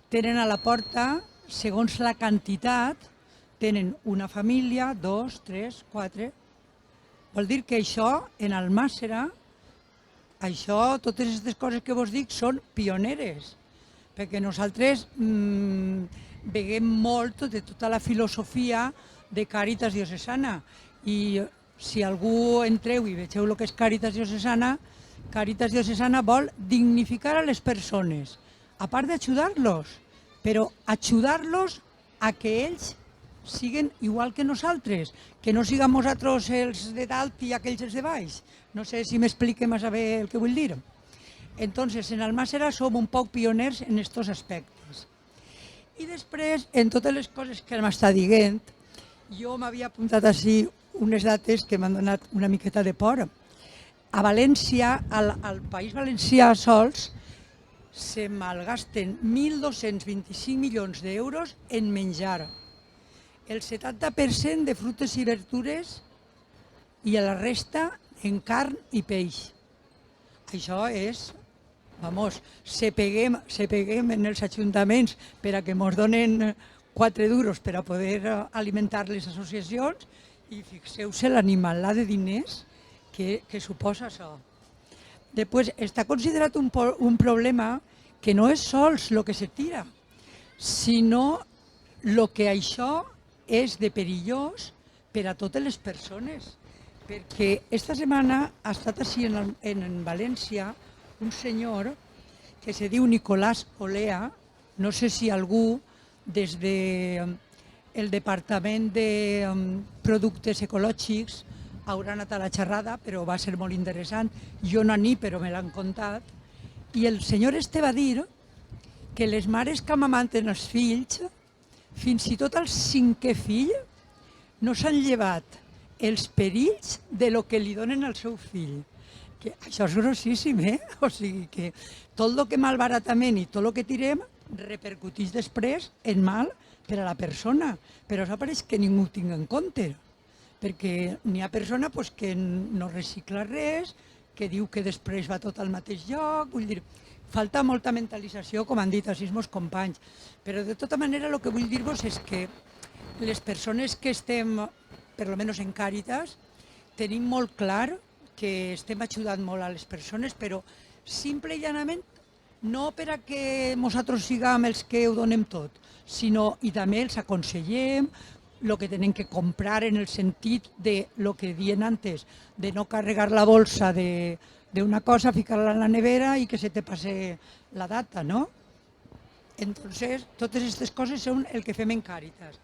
tenen a la porta, segons la quantitat, tenen una família, 2, 3, 4... Vol dir que això, en Almàssera, totes aquestes coses que vos dic són pioneres, perquè nosaltres veiem molt de tota la filosofia de Càritas Diocesana, i si algú entreu i vegeu el que és Càritas Diocesana vol dignificar a les persones, a part d'ajudar-los, però ajudar-los a que ells siguin igual que nosaltres, que no siguem nosaltres els de dalt i aquells els de baix. No sé si m'expliquem a saber el que vull dir. Entonces, en Almàssera som un poc pioners en aquests aspectes. I després, en totes les coses que m'està dient, jo m'havia apuntat així unes dates que m'han donat una miqueta de por. A València, al País Valencià sols, se malgasten 1.225 milions d'euros en menjar. El 70% de fruites i verdures i la resta en carn i peix. Això és, se peguem en els ajuntaments per a que ens donen 4 duros per a poder alimentar les associacions i fixeu-se l'animalà de diners que suposa això. Després, està considerat un problema que no és sols el que se tira, sinó el que això és de perillós per a totes les persones. Perquè esta setmana ha estat així en València un senyor que se diu Nicolás Olea, no sé si algú des del Departament de Productes Ecològics haurà anat a la xerrada, però va ser molt interessant. Jo no n'hi, però me l'han contat. I el senyor este va dir que les mares que amamanten els fills, fins i tot el 5è fill, no s'han llevat els perills de lo que li donen al seu fill. Que això és grossíssim, eh? O sigui que tot el que malbaratament i tot el que tirem repercuteix després en mal per a la persona. Però això pareix que ningú ho tingui en compte, perquè n'hi ha persona que no recicla res, que diu que després va tot al mateix lloc, vull dir, falta molta mentalització, com han dit així els companys. Però de tota manera el que vull dir-vos és que les persones que estem, per almenys en Càritas, tenim molt clar que estem ajudant molt a les persones, però simple i llanament no per a que nosaltres siguem els que ho donem tot, sinó i també els aconsellem el que tenen que comprar en el sentit de lo que dien antes, de no carregar la bolsa d'una cosa, ficar-la en la nevera i que se te passe la data, no? Entonces, totes aquestes coses són el que fem en Càritas.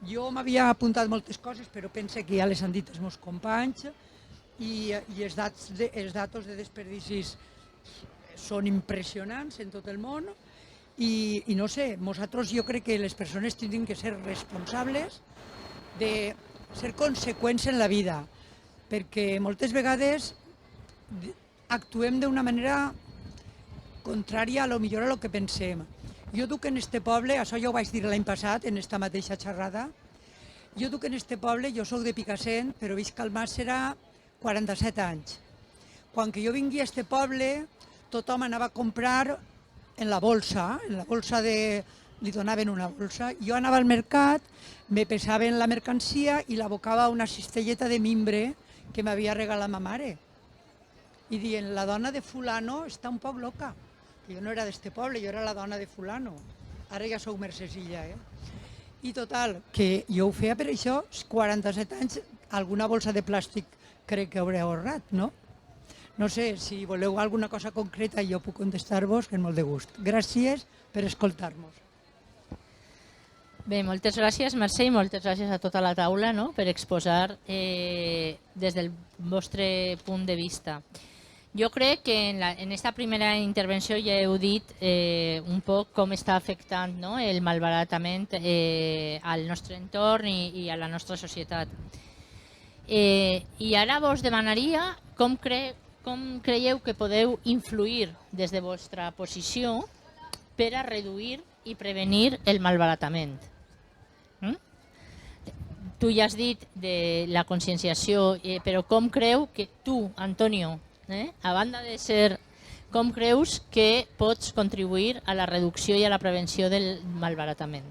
Jo m'havia apuntat moltes coses, però pense que ja les han dit els meus companys i els datos de desperdicis són impressionants en tot el món i no sé, nosaltres jo crec que les persones tindrien que ser responsables de ser conseqüents en la vida, perquè moltes vegades actuem d'una manera contrària a lo millor a lo que pensem. Jo duc en este poble, això ja ho vaig dir l'any passat en esta mateixa xerrada, jo duc en este poble, jo soc de Picassent, però visc al Màssera 47 anys. Quan que jo vingui a este poble, tothom anava a comprar en la bolsa li donaven una bolsa. Jo anava al mercat, me pesaven la mercancia i l'abocava a una cistelleta de mimbre que m'havia regalat ma mare. I dient, la dona de fulano està un poc loca. Jo no era d'este poble, jo era la dona de fulano. Ara ja sou mercesilla, eh? I total, que jo ho feia per això, 47 anys, alguna bolsa de plàstic crec que hauré ahorrat, no? No sé, si voleu alguna cosa concreta jo puc contestar-vos, que és molt de gust. Gràcies per escoltar-nos. Bé, moltes gràcies, Mercè, i moltes gràcies a tota la taula, no?, per exposar des del vostre punt de vista. Jo crec que en aquesta primera intervenció ja heu dit un poc com està afectant, no?, el malbaratament al nostre entorn i a la nostra societat. I ara vos demanaria com creieu que podeu influir des de vostra posició per a reduir i prevenir el malbaratament. Tu ja has dit de la conscienciació, però com creu que tu, Antonio, a banda de ser, com creus que pots contribuir a la reducció i a la prevenció del malbaratament?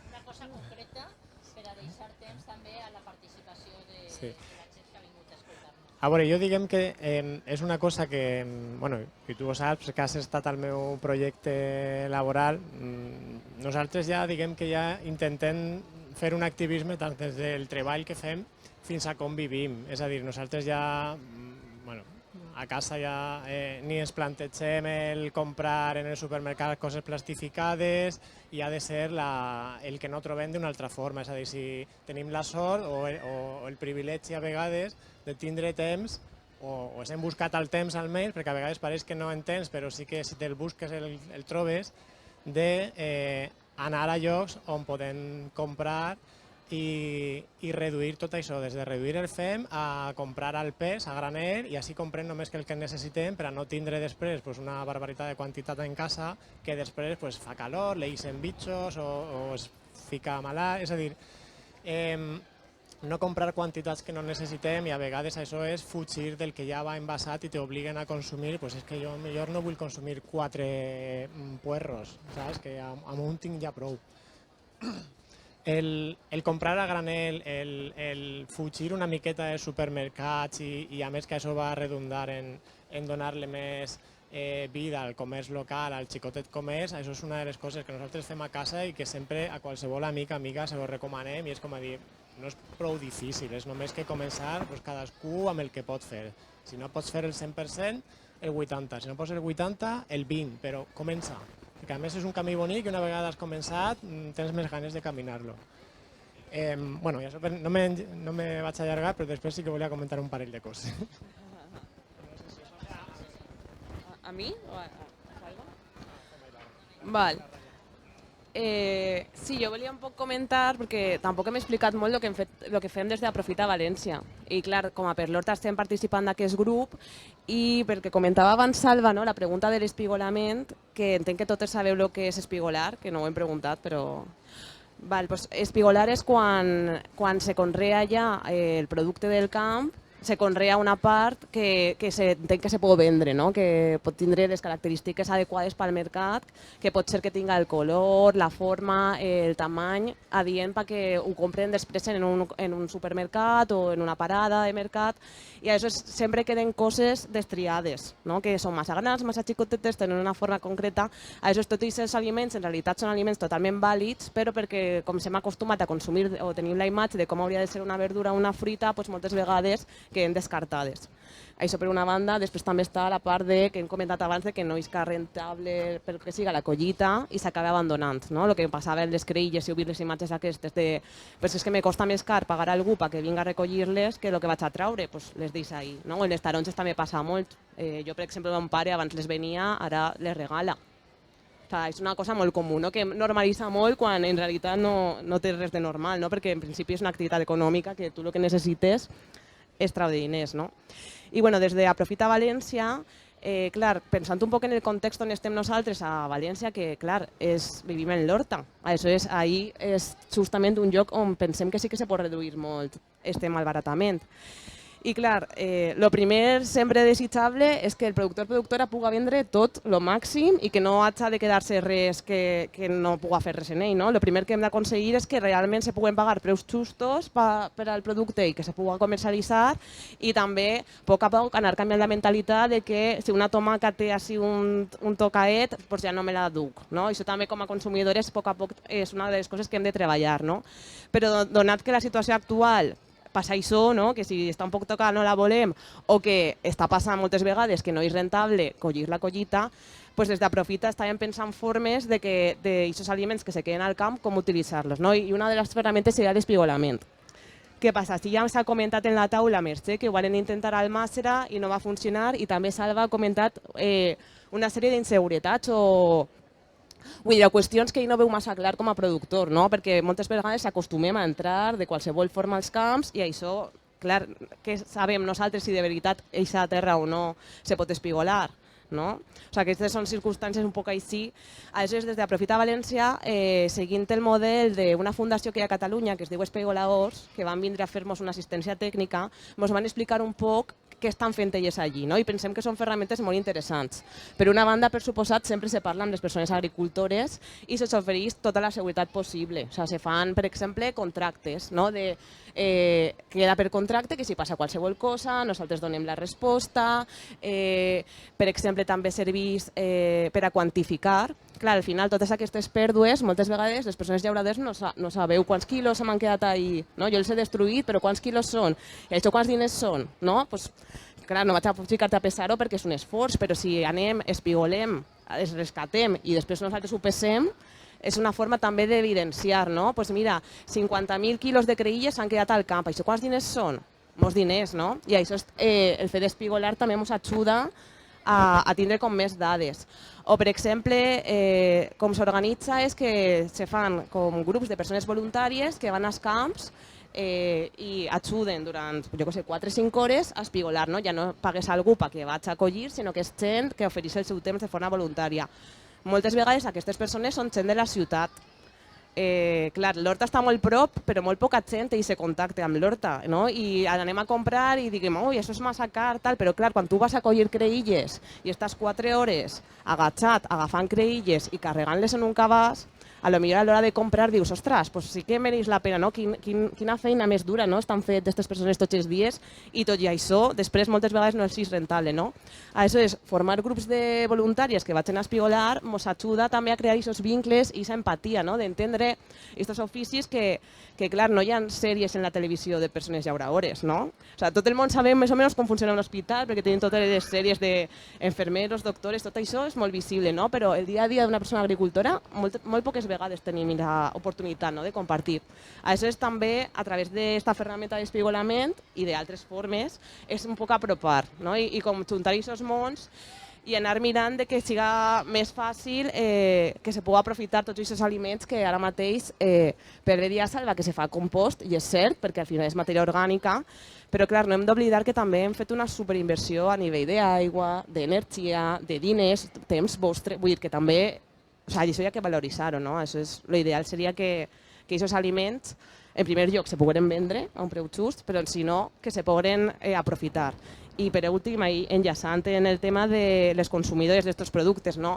Una cosa concreta per a deixar temps també a la participació de la gent que ha vingut a escoltar-nos. A veure, jo diguem que és una cosa que, bueno, i tu ho saps, que has estat al meu projecte laboral. Nosaltres ja diguem que ja intentem fer un activisme tant des del treball que fem fins a com vivim. És a dir, nosaltres ja, bueno, a casa ja ni ens plantegem el comprar en el supermercat coses plastificades i ha de ser el que no trobem d'una altra forma. És a dir, si tenim la sort o el privilegi a vegades de tindre temps o hem buscat el temps almenys, perquè a vegades pareix que no en tens, però sí que si te'l busques el trobes, d'anar a llocs on podem comprar i reduir tot això, des de reduir el fem a comprar al pes, a granel, i així comprem només el que necessitem per a no tindre després una barbaritat de quantitat en casa que després fa calor, li ixen bitxos o es fica malalt. És a dir, no comprar quantitats que no necessitem, i a vegades això és fugir del que ja va envasat i t'obliguen a consumir. És que jo millor no vull consumir 4 puerros, saps? Que amb un tinc ja prou. El comprar a granel, el fugir una miqueta dels supermercats i a més que això va redundar en donar-li més vida al comerç local, al xicotet comerç, això és una de les coses que nosaltres fem a casa i que sempre a qualsevol amiga se ho recomanem, i és com a dir, no és prou difícil, és només que començar cadascú amb el que pot fer. Si no pots fer el 100%, el 80%, si no pots el 80%, el 20%, però comença. Perquè a més és un camí bonic i una vegada has començat tens més ganes de caminar-lo. Bueno, ja no me vaig allargar, però després sí que volia comentar un parell de coses. ¿A mí? ¿O a Salva? Vale. Sí, jo volia un poc comentar, perquè tampoc hem explicat molt el que fem des d'Aprofita València. I clar, com a per l'Horta estem participant d'aquest grup, i perquè comentava abans Salva, no, la pregunta de l'espigolament, que entenc que totes sabeu el que és espigolar, que no ho hem preguntat, però... Pues, espigolar és quan se conrea ja el producte del camp, se conrea una part que entenc que se pot vendre, no? Que pot tindre les característiques adequades pel mercat, que pot ser que tinga el color, la forma, el tamany, adient perquè ho compren després en un supermercat o en una parada de mercat, i a això sempre queden coses destriades, no? Que són massa grans, massa xicotetes, tenen una forma concreta. A això tots aquests aliments en realitat són aliments totalment vàlids, però perquè com s'hem acostumat a consumir o tenim la imatge de com hauria de ser una verdura o una fruita, doncs moltes vegades queden descartades. Això per una banda. Després també està la part que hem comentat abans de que no és rentable pel que siga la collita i s'acaba abandonant, no? El que passava en les creïlles i obrir les imatges aquestes de però és que me costa més car pagar a algú perquè vinga a recollir-les que el que vaig a traure, doncs les deixo ahí, no? En les taronges també passa molt. Jo, per exemple, mon pare abans les venia, ara les regala. És una cosa molt comú, no? Que normalitza molt quan en realitat no té res de normal, no? Perquè en principi és una activitat econòmica que tu el que necessites és treure diners, no? I bueno, des d'Aprofita València, clar, pensant un poc en el context on estem nosaltres a València, que clar, vivim en l'Horta, ahir és justament un lloc on pensem que sí que se pot reduir molt este malbaratament. I clar, el primer sempre desitjable és que el productor o productora puga vendre tot el màxim i que no hagi de quedar-se res que no puga fer res en ell, no? El primer que hem d'aconseguir és que realment se puguen pagar preus justos per al producte i que se puga comercialitzar, i també a poc anar canviant la mentalitat de que si una tomàquet té així un tocaet, doncs ja no me la duc, no? Això també com a consumidores a poc és una de les coses que hem de treballar, no? Però donat que la situació actual passa això, no? Que si està un poc tocada no la volem, o que està passant moltes vegades que no és rentable collir la collita, doncs des d'Aprofita estàvem pensant formes de que d'aquests aliments que se queden al camp, com utilitzar-los, no? I una de les ferramentes seria l'espigolament. Què passa? Si ja s'ha comentat en la taula, Mercè, que ho van intentar al Màssera i no va funcionar, i també Salva ha comentat una sèrie d'inseguretats o qüestions que ell no veu massa clar com a productor, no? Perquè moltes vegades s'acostumem a entrar de qualsevol forma als camps i això, clar, què sabem nosaltres si de veritat eixa terra o no se pot espigolar, no? O sigui, aquestes són circumstàncies un poc així. Aleshores, des d'Aprofita València, seguint el model d'una fundació que hi ha a Catalunya que es diu Espigoladors, que van vindre a fer-nos una assistència tècnica, ens van explicar un poc què estan fent elles allí, no? I pensem que són ferramentes molt interessants. Per una banda, per suposat, sempre se parla amb les persones agricultores i se'ls ofereix tota la seguretat possible. O sigui, se fan, per exemple, contractes, no? Queda per contracte que si passa qualsevol cosa, nosaltres donem la resposta. Per exemple, també serveix per a quantificar. Clar, al final, totes aquestes pèrdues, moltes vegades les persones llauradores no sabeu quants quilos se m'han quedat ahí. Jo els he destruït, però quants quilos són? I això quants diners són? Clar, no vaig a ficar-te a pesar-ho perquè és un esforç, però si anem, espigolem, es rescatem i després nosaltres ho pesem, és una forma també d'evidenciar, no? Doncs mira, 50.000 quilos de creïlles s'han quedat al camp. Això quants diners són? Molts diners, no? I això el fet d'espigolar també ens ajuda a tindre com més dades. O, per exemple, com s'organitza és que se fan com grups de persones voluntàries que van als camps i ajuden durant, jo què sé, 4 o 5 hores a espigolar, no? Ja no pagues a algú perquè vaig a acollir, sinó que és gent que ofereix el seu temps de forma voluntària. Moltes vegades aquestes persones són gent de la ciutat. Clar, l'Horta està molt prop, però molt poca gent té aquest contacte amb l'Horta, no? I anem a comprar i diguem, ui, això és massa car, tal, però clar, quan tu vas a collir creïlles i estàs 4 hores agachat, agafant creïlles i carregant-les en un cabàs, a lo millor a l'hora de comprar dius, ostres, pues sí que mereix la pena, no? Quina feina més dura, no? Estan fet aquestes persones tots els dies i tot i això, després moltes vegades no els és rentable, no? Aleshores, formar grups de voluntàries que vagin a espigolar ens ajuda també a crear aquests vincles i aquesta empatia, no? D'entendre aquests oficis que clar, no hi ha sèries en la televisió de persones llauradores, no? O sigui, tot el món sabem més o menys com funciona un hospital, perquè tenim totes les sèries d'enfermeros, doctores, tot això és molt visible, no? Però el dia a dia d'una persona agricultora, molt poques vegades tenim l'oportunitat, no?, de compartir. Aleshores, també, a través d'aquesta ferramenta d'espigolament i d'altres formes, és un poc apropar, no? I com juntar aquests mons i anar mirant de que siga més fàcil que se pugui aprofitar tots aquests aliments que ara mateix per bé dia salva que se fa compost, i és cert, perquè al final és matèria orgànica, però clar, no hem d'oblidar que també hem fet una superinversió a nivell d'aigua, d'energia, de diners, temps vostre, vull dir que també, o sigui, això hi ha que valoritzar-ho, no? L'ideal seria que aquests aliments, en primer lloc, se pogueren vendre a un preu just, però si no, que se pogueren aprofitar. I per últim, enllaçant en el tema de les consumidores d'aquests productes, no?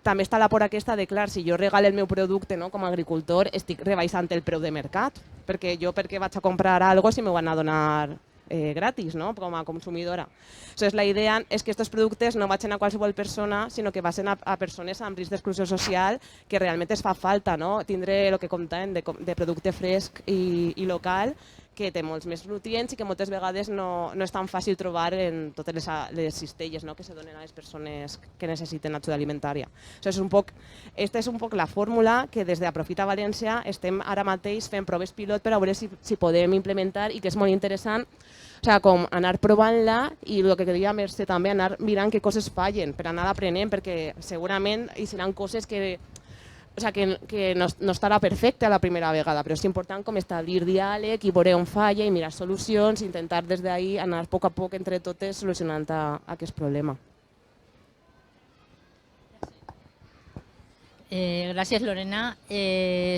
També està la por aquesta de, clar, si jo regalo el meu producte, no, com a agricultor, estic rebaixant el preu de mercat, perquè jo per què vaig a comprar alguna cosa si m'ho van a donar gratis, no?, com a consumidora. Aleshores, la idea és que aquests productes no vagin a qualsevol persona, sinó que vagin a persones amb risc d'exclusió social que realment es fa falta, no? Tindre el que comptàvem de producte fresc i local, que té molts més nutrients i que moltes vegades no és tan fàcil trobar en totes les cistelles, no?, que se donen a les persones que necessiten ajuda alimentària. Aquesta és un poc la fórmula que des d'Aprofita València estem ara mateix fent proves pilot per a veure si podem implementar i que és molt interessant, o sigui, com anar provant-la i el que deia Mercè també, anar mirant què coses fallen per anar aprenent, perquè segurament hi seran coses que no estarà perfecte a la primera vegada, però és important com establir diàleg i veure on falla i mirar solucions i intentar des d'ahí anar a poc a poc entre totes solucionant aquest problema. Gràcies, Lorena.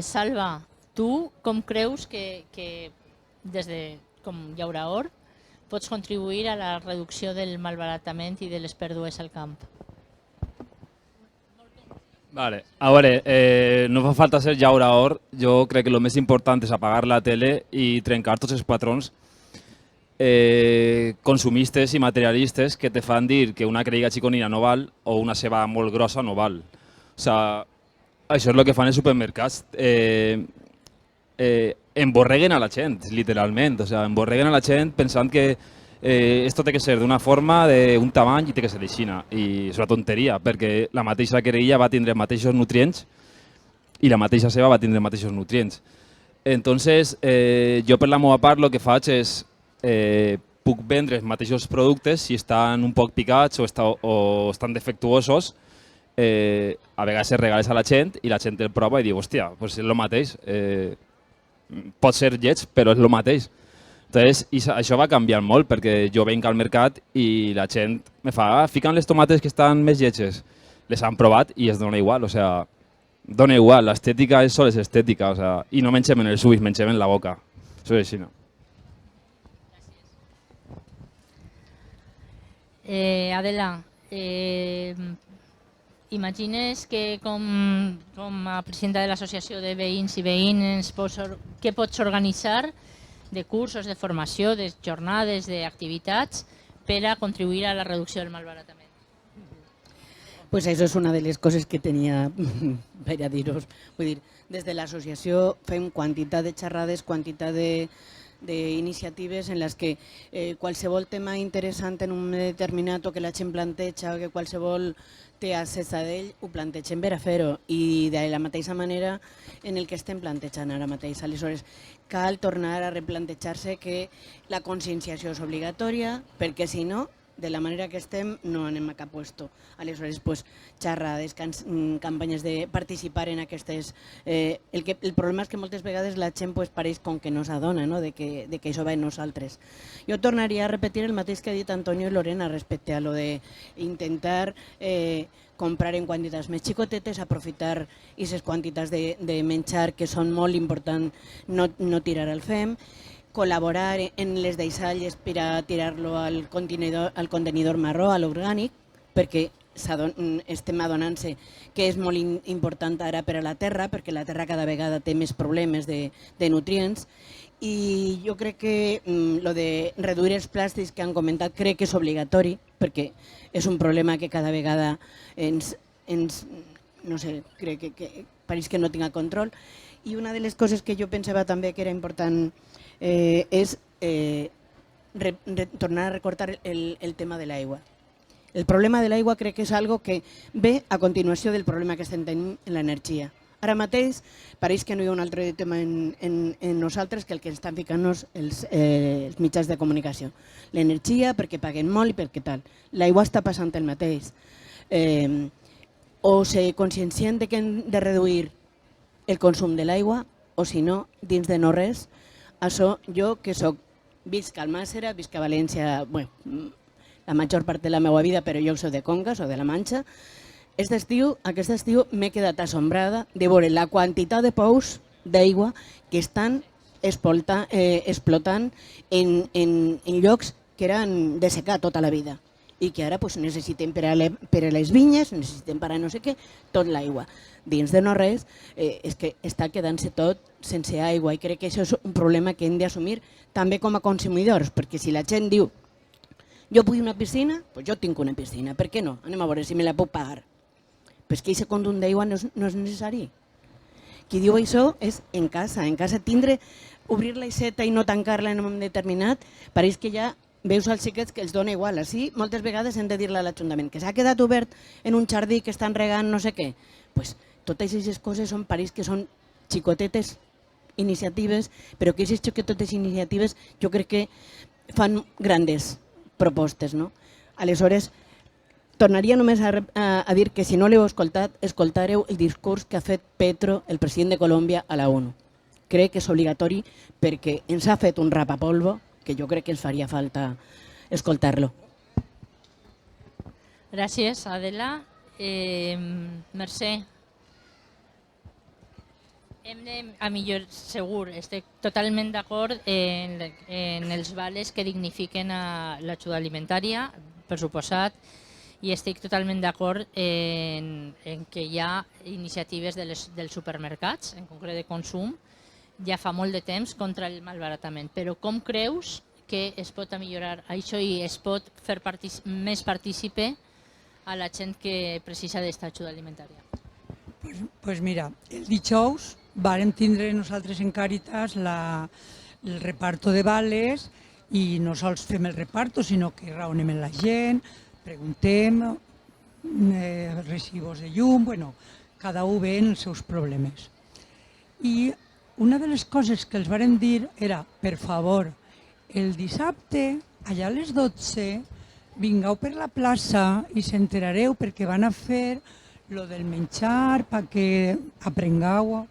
Salva, tu com creus que des de com llaurador pots contribuir a la reducció del malbaratament i de les pèrdues al camp? Vale. A veure, no fa falta ser llaurador. Jo crec que el més important és apagar la tele i trencar tots els patrons consumistes i materialistes que te fan dir que una creïga xiconina no val o una ceba molt grossa no val. O sigui, això és el que fan els supermercats. Emborreguen a la gent, literalment. O sigui, emborreguen a la gent pensant que esto té que ser d'una forma, d'un tamany i té que ser d'aixina. I és una tonteria, perquè la mateixa creïlla va tindre els mateixos nutrients i la mateixa ceba va tindre els mateixos nutrients. Entonces, jo per la meva part el que faig és puc vendre els mateixos productes si estan un poc picats o estan defectuosos, a vegades es regales a la gent i la gent el prova i diu, hòstia, és el mateix. Pot ser lleig, però és el mateix. Entonces, això va canviar molt perquè jo venc al mercat i la gent me fa, fiquen les tomates que estan més lletges. Les han provat i es dona igual, o sea, dona igual, l'estètica és sols estètica, o sea, i no mengem en els ulls, mengem en la boca. Això és així, no? Adela, imagines que com a presidenta de l'associació de veïns i veïnes què pots organitzar de cursos, de formació, de jornades, d'activitats per a contribuir a la reducció del malbaratament? Pues això és una de les coses que tenia per a dir-vos. Vull dir, des de l'associació fem quantitat de xerrades, quantitat d'iniciatives en les que qualsevol tema interessant en un determinat o que la gent planteja o que qualsevol té accés a ell, ho plantegem per a fer-ho i de la mateixa manera en el que estem plantejant ara mateix. Aleshores, cal tornar a replantejar-se que la conscienciació és obligatòria perquè si no, de la manera que estem no anem a cap puesto. Aleshores, pues, xerrades, campanyes de participar en aquestes... El problema és que moltes vegades la gent pues, pareix com que no s'adona, no? de que això va en nosaltres. Jo tornaria a repetir el mateix que ha dit Antonio i Lorena respecte a lo de intentar comprar en quantitats més xicotetes, aprofitar aquestes quantitats de menjar que són molt importants, no tirar al fem, col·laborar en les deixalles per a tirar-lo al contenidor marró, a l'orgànic, perquè estem adonant-se que és molt important ara per a la terra, perquè la terra cada vegada té més problemes de nutrients, i jo crec que lo de reduir els plàstics que han comentat crec que és obligatori, perquè és un problema que cada vegada no sé, crec que pareix que no tinga control. I una de les coses que jo pensava també que era important és tornar a recordar el tema de l'aigua. El problema de l'aigua crec que és algo que ve a continuació del problema que estem tenint en l'energia. Ara mateix pareix que no hi ha un altre tema en nosaltres que el que estan ficant-nos els mitjans de comunicació. L'energia, perquè paguen molt i perquè tal. L'aigua està passant el mateix. O se consciencien que hem de reduir el consum de l'aigua, o si no, dins de no res, això jo que visc a Almàssera, visc a València, la major part de la meva vida, però jo soc de Conca, soc de la Manxa. Aquest estiu m'he quedat assombrada de veure la quantitat de pous d'aigua que estan explotant en llocs que eren de secar tota la vida i que ara necessitem per a les vinyes, necessitem per a no sé què, tot l'aigua. Dins de no res és que està quedant-se tot sense aigua i crec que això és un problema que hem d'assumir també com a consumidors, perquè si la gent diu jo vull una piscina, doncs jo tinc una piscina, per què no? Anem a veure si me la puc pagar. Però és que aquest consum d'aigua no és necessari. Qui diu això és en casa tindre, obrir l'aixeta i no tancar-la en un moment determinat, pareix que ja veus als xiquets que els dona igual. Així moltes vegades hem de dir-le a l'Ajuntament que s'ha quedat obert en un jardí que estan regant no sé què. Pues, totes aquestes coses pareix que són xicotetes iniciatives, però que aquestes xicotetes iniciatives jo crec que fan grandes propostes. No? Aleshores, tornaria només a dir que si no l'heu escoltat, escoltareu el discurs que ha fet Petro, el president de Colòmbia, a la ONU. Crec que és obligatori perquè ens ha fet un rapapolvo que jo crec que ens faria falta escoltar-lo. Gràcies, Adela. Mercè, hem de millorar, segur, estic totalment d'acord en els vales que dignifiquen l'ajuda alimentària, per suposat, i estic totalment d'acord en que hi ha iniciatives dels supermercats, en concret de consum, ja fa molt de temps contra el malbaratament. Però com creus que es pot millorar això i es pot fer més partícipe a la gent que precisa d'esta ajuda alimentària? Pues mira, el dijous vàrem tindre nosaltres en Càritas el reparto de vales i no sols fem el reparto, sinó que raonem amb la gent, preguntem, recibos de llum, bueno, cada un ve en els seus problemes. I una de les coses que els vàrem dir era, per favor, el dissabte, allà a les 12, vingueu per la plaça i s'enterareu perquè van a fer lo del menjar perquè aprengueu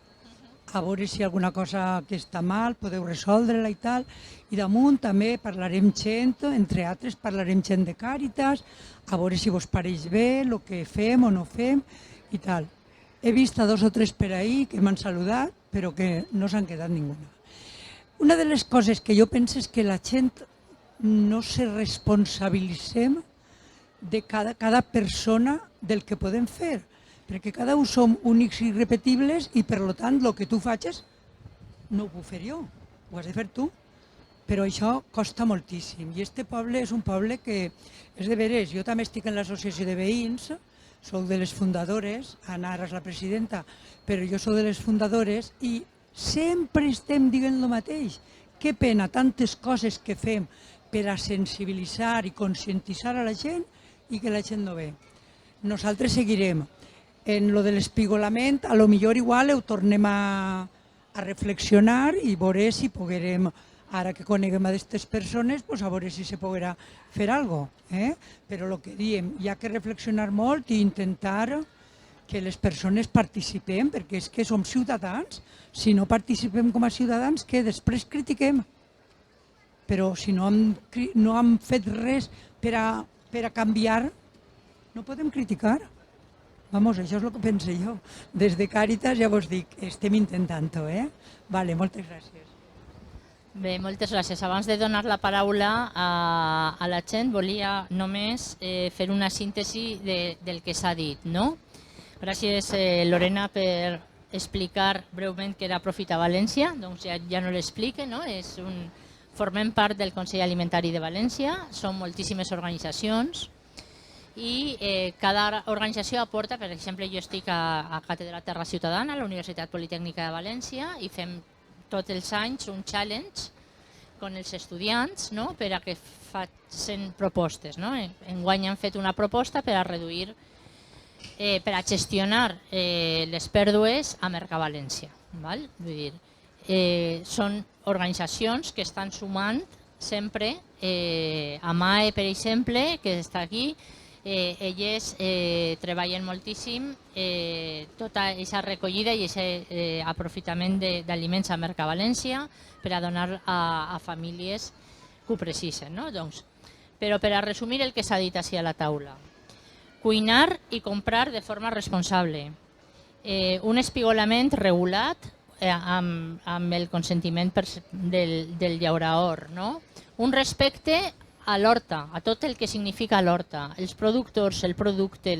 a veure si alguna cosa que està mal podeu resoldre-la i tal. I damunt també parlarem gent, entre altres parlarem gent de Càritas, a veure si vos pareix bé el que fem o no fem i tal. He vist a 2 o 3 per ahí que m'han saludat, però que no s'han quedat ninguna. Una de les coses que jo penso és que la gent no se responsabilitzem de cada persona del que podem fer, perquè cada un som únics i irrepetibles i per tant el que tu facis no ho puc fer jo, ho has de fer tu. Però això costa moltíssim i este poble és un poble que és de veres. Jo també estic en l'associació de veïns, soc de les fundadores, Anna ara és la presidenta, però jo soc de les fundadores i sempre estem dient el mateix. Que pena tantes coses que fem per a sensibilitzar i conscientitzar a la gent i que la gent no ve. Nosaltres seguirem. En lo de l'espigolament, a lo millor igual ho tornem a reflexionar i veure si poguérem Ara que coneguem a aquestes persones, pues a veure si se podrà fer alguna cosa. Però el que diem, hi ha que reflexionar molt i intentar que les persones participem, perquè és que som ciutadans. Si no participem com a ciutadans, que després critiquem. Però si no hem fet res per a canviar, no podem criticar. Vamos, això és el que penso jo. Des de Càritas ja vos dic, estem intentant-ho, Vale, moltes gràcies. Bé, moltes gràcies. Abans de donar la paraula a la gent, volia només fer una síntesi del que s'ha dit, no? Gràcies, Lorena, per explicar breument què era Profita València. Doncs ja no l'explique, no? Formem part del Consell Alimentari de València, són moltíssimes organitzacions i cada organització aporta, per exemple, jo estic a Càtedra Terra Ciutadana, a la Universitat Politècnica de València, i fem tots els anys un challenge amb els estudiants, no? Per a que facin propostes. No? Enguany han fet una proposta per a reduir, per a gestionar les pèrdues a Mercavalència. Val? Vull dir, són organitzacions que estan sumant sempre, AMAE, per exemple, que està aquí, elles treballen moltíssim tota aquesta recollida i aquest aprofitament d'aliments a Mercavalència per a donar a famílies que ho precisen. No? Doncs, però per a resumir el que s'ha dit així a la taula, cuinar i comprar de forma responsable, un espigolament regulat amb el consentiment del llauraor, no? Un respecte a l'horta, a tot el que significa l'horta, els productors, el producte,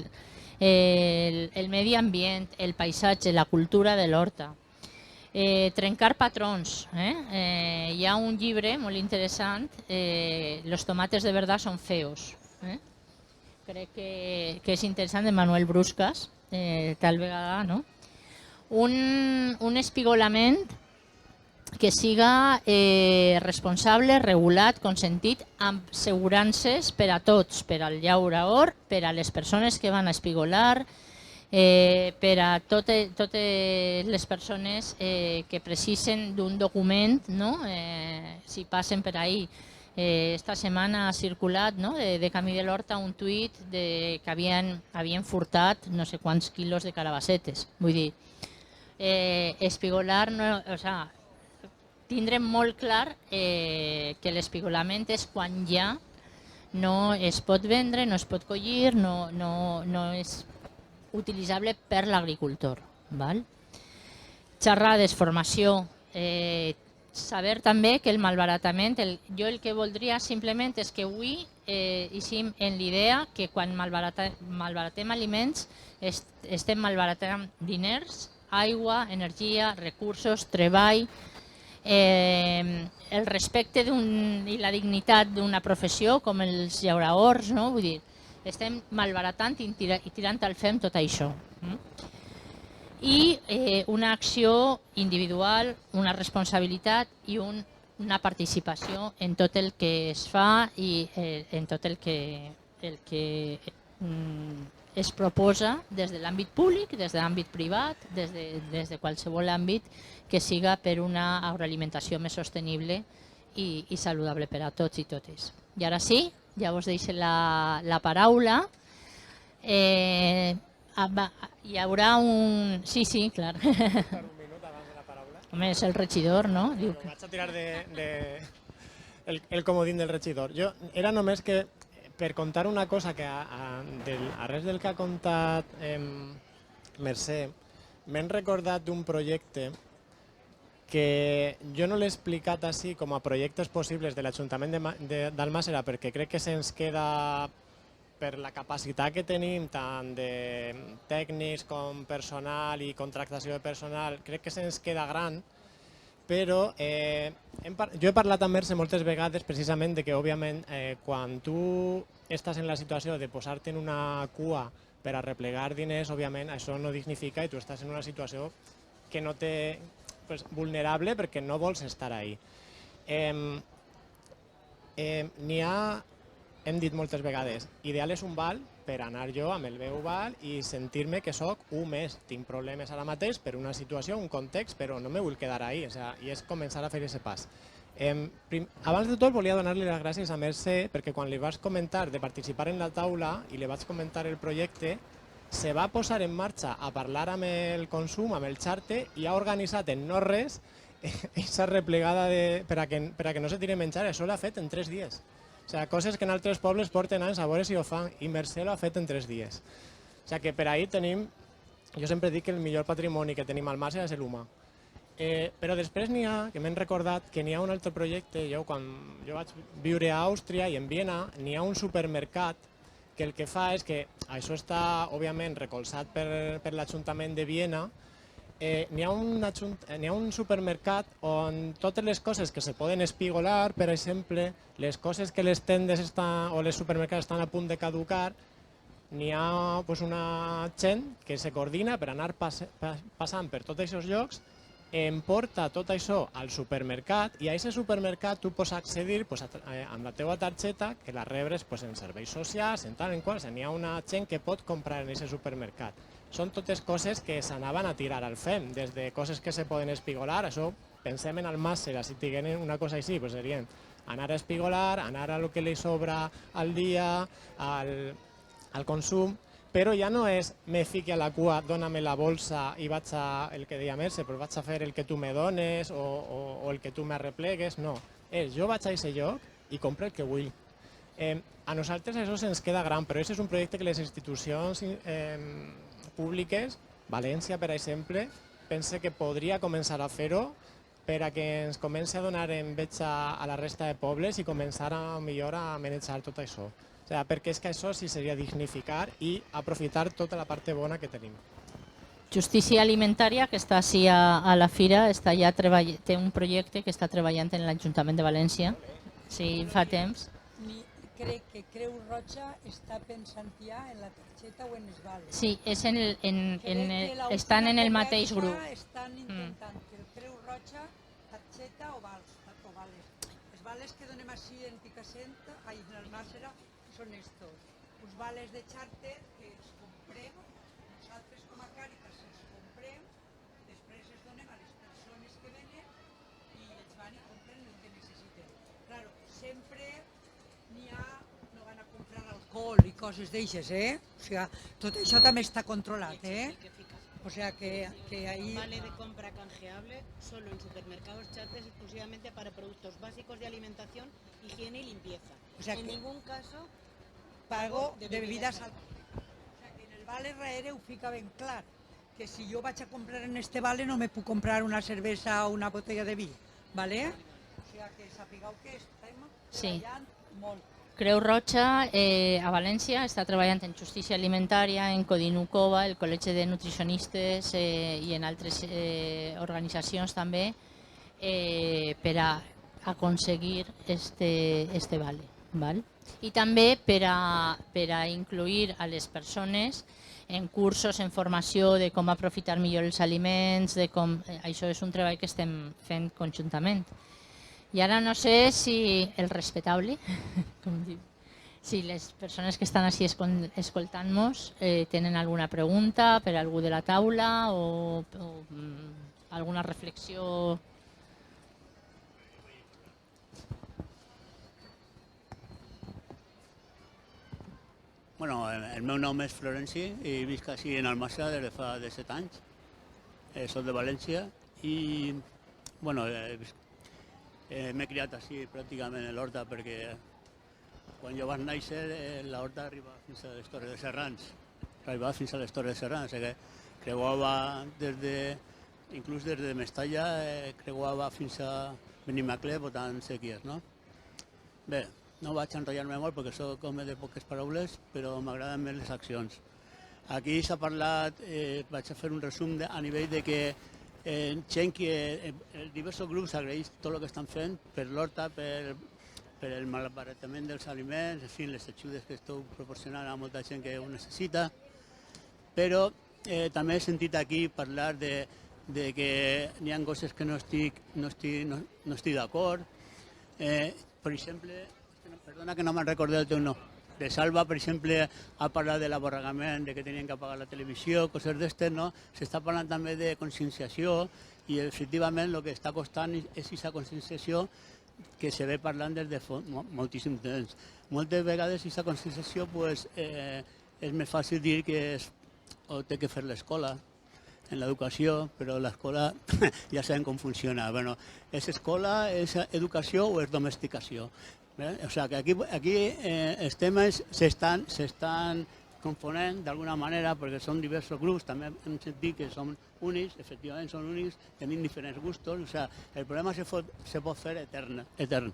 el medi ambient, el paisatge, la cultura de l'horta. Trencar patrons. Hi ha un llibre molt interessant, Los tomates de verdad son feos. Crec que és interessant, de Manuel Bruscas, tal vegada, no? Un espigolament que siga responsable, regulat, consentit, amb assegurances per a tots, per al llaurador, per a les persones que van a espigolar, per a totes les persones que precisen d'un document, no? Si passen per ahí. Esta setmana ha circulat, no? De Camí de l'Horta un tuit que havien furtat no sé quants quilos de calabassetes. Vull dir, espigolar, o sigui, tindrem molt clar que l'espigolament és quan ja no es pot vendre, no es pot collir, no és utilitzable per l'agricultor. Xerrades, formació, saber també que el malbaratament, jo el que voldria simplement és que avui eixim en l'idea que quan malbaratem aliments estem malbaratant diners, aigua, energia, recursos, treball, el respecte i la dignitat d'una professió com els llauradors, no? Vull dir, estem malbaratant i tirant al fem tot això. I una acció individual, una responsabilitat i una participació en tot el que es fa i en tot el que es proposa des de l'àmbit públic, des de l'àmbit privat, des de qualsevol àmbit que siga per una agroalimentació més sostenible i saludable per a tots i totes. I ara sí, ja vos deixo la paraula. Hi haurà un... Sí, clar. Per un minut abans de la paraula. Home, és el regidor, no? Vaig a tirar el comodín del regidor. Era només que per contar una cosa que a res del que ha contat Mercè, m'he recordat d'un projecte que jo no l'he explicat així com a projectes possibles de l'Ajuntament d'Almàssera perquè crec que se'ns queda, per la capacitat que tenim tant de tècnics com personal i contractació de personal, crec que se'ns queda gran, però jo he parlat amb Mercè moltes vegades precisament de que, òbviament, quan tu estàs en la situació de posar-te en una cua per a replegar diners, òbviament, això no dignifica i tu estàs en una situació que no té vulnerable perquè no vols estar ahí. Hem dit moltes vegades, ideal és un val per anar jo amb el meu val i sentir-me que sóc un més. Tinc problemes ara mateix per una situació, un context, però no me vull quedar ahí, i és començar a fer aquest pas. Abans de tot volia donar-li les gràcies a Mercè perquè quan li vas comentar de participar en la taula i li vaig comentar el projecte, se va posar en marxa a parlar amb el consum, amb el xarte, i ha organitzat en no res aquesta replegada per a que no se tiri menjar. Això l'ha fet en 3 dies. O sigui, coses que en altres pobles porten anys a veure si ho fan, i Mercè l'ha fet en 3 dies. O sigui que per ahir tenim, jo sempre dic que el millor patrimoni que tenim al Màser és l'humà. Però després n'hi ha, que m'hem recordat, que n'hi ha un altre projecte. Quan jo vaig viure a Àustria i en Viena, n'hi ha un supermercat que el que fa és que, això està òbviament recolzat per l'Ajuntament de Viena, n'hi ha un supermercat on totes les coses que se poden espigolar, per exemple, les coses que les tendes o les supermercats estan a punt de caducar, n'hi ha una gent que se coordina per anar passant per tots aquests llocs, em porta tot això al supermercat, i a aquest supermercat tu pots accedir amb la teva targeta, que la rebres en serveis socials, en tal en qual. N'hi ha una gent que pot comprar en aquest supermercat. Són totes coses que s'anaven a tirar al FEM, des de coses que se poden espigolar. Això, pensem en el Màser, si tinguin una cosa així, serien anar a espigolar, anar a lo que li sobra al dia, al consum. Però ja no és me fiqui a la cua, dóna'm la bolsa i vaig a, el que deia Mercè, però vaig a fer el que tu me dones o el que tu m'arreplegues, no. Jo vaig a aquest lloc i compro el que vull. A nosaltres això se'ns queda gran, però aquest és un projecte que les institucions públiques, València per exemple, pense que podria començar a fer-ho per a que ens comenci a donar enveja a la resta de pobles i començar millor a manejar tot això. Perquè és que això sí seria dignificar i aprofitar tota la part bona que tenim. Justícia Alimentària, que està així a la fira, té un projecte que està treballant en l'Ajuntament de València. Sí, fa temps. Crec que Creu Roja està pensant ja en la targeta o en els vales. Sí, estan en el mateix grup. Estan intentant que el Creu Roja, targeta o vales. Els vales que donem així en Picassent, en el Màser, són estos. Uns vales de xàrter que els comprem, nosaltres com a Càritas els comprem, després els donem a les persones que venen i ells van i compren el que necessiten. Claro, sempre no van a comprar alcohol i coses d'eixes, O sigui, tot això també està controlat, O sea que ahí... Vale de compra canjeable solo en supermercados charters exclusivamente para productos básicos de alimentación, higiene y limpieza. O sea en que ningún caso pago de bebidas alcohòliques. O sea que en el vale RR ho fica ben clar, que si jo vaig a comprar en este vale no me puc comprar una cervesa o una botella de vi, ¿vale? O sea que sapigueu que estem treballant molt. Creu Roja a València està treballant en justícia alimentària, en Codinucova, el Col·legi de Nutricionistes i en altres organitzacions també per a aconseguir este vale. I també per a incluir a les persones en cursos, en formació de com aprofitar millor els aliments, això és un treball que estem fent conjuntament. I ara no sé si el respetable, si les persones que estan així escoltant-nos tenen alguna pregunta per a algú de la taula o alguna reflexió. Bueno, el meu nom és Florenci i visc així en Almassa des de fa 17 anys. Soc de València i bueno, m'he criat així pràcticament a l'Horta perquè quan jo vaig néixer l'Horta arribava fins a les Torres de Serrans. Arribava fins a les Torres de Serrans, que creuava inclús des de Mestalla, creuava fins a Benimaclet votant séquies, no? Bé, no vaig enrotllar-me molt perquè soc home de poques paraules, però m'agraden més les accions. Aquí s'ha parlat, vaig a fer un resum a nivell de que gent que diversos grups agraeix tot el que estan fent per l'Horta, per el malbaratament dels aliments, en fi, les ajudes que esteu proporcionant a molta gent que ho necessita, però també he sentit aquí parlar de que n'hi ha coses que no estic d'acord. Per exemple, perdona que no me'n recordo el teu nom, de Salva, per exemple, ha parlat de l'aborregament, de que tenien que apagar la televisió, coses d'estes, no? S'està parlant també de conscienciació i efectivament el que està costant és aquesta conscienciació que se ve parlant des de moltíssim temps. Moltes vegades aquesta concienciació pues, és més fàcil dir que ho té que fer l'escola, en l'educació, però l'escola ja sabem com funciona. Bueno, és escola, és educació o és domesticació? O sigui, que aquí els temes s'estan confonent d'alguna manera perquè són diversos grups, també hem sentit que són únics, efectivament són únics, tenim diferents gustos, o sigui, el problema se pot fer etern.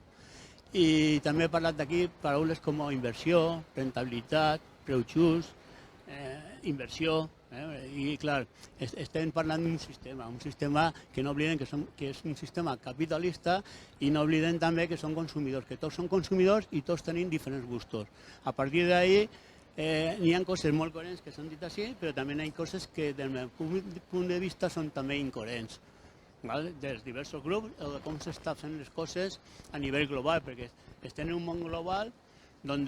I també he parlat d'aquí paraules com inversió, rentabilitat, preu just, inversió, i clar, estem parlant d'un sistema que no obliden que és un sistema capitalista i no obliden també que són consumidors, que tots són consumidors i tots tenim diferents gustos. A partir d'ahí n'hi ha coses molt coherents que s'han dit així, però també hi ha coses que del meu punt de vista són també incoherents, dels diversos grups o de com s'estan fent les coses a nivell global, perquè estem en un món global on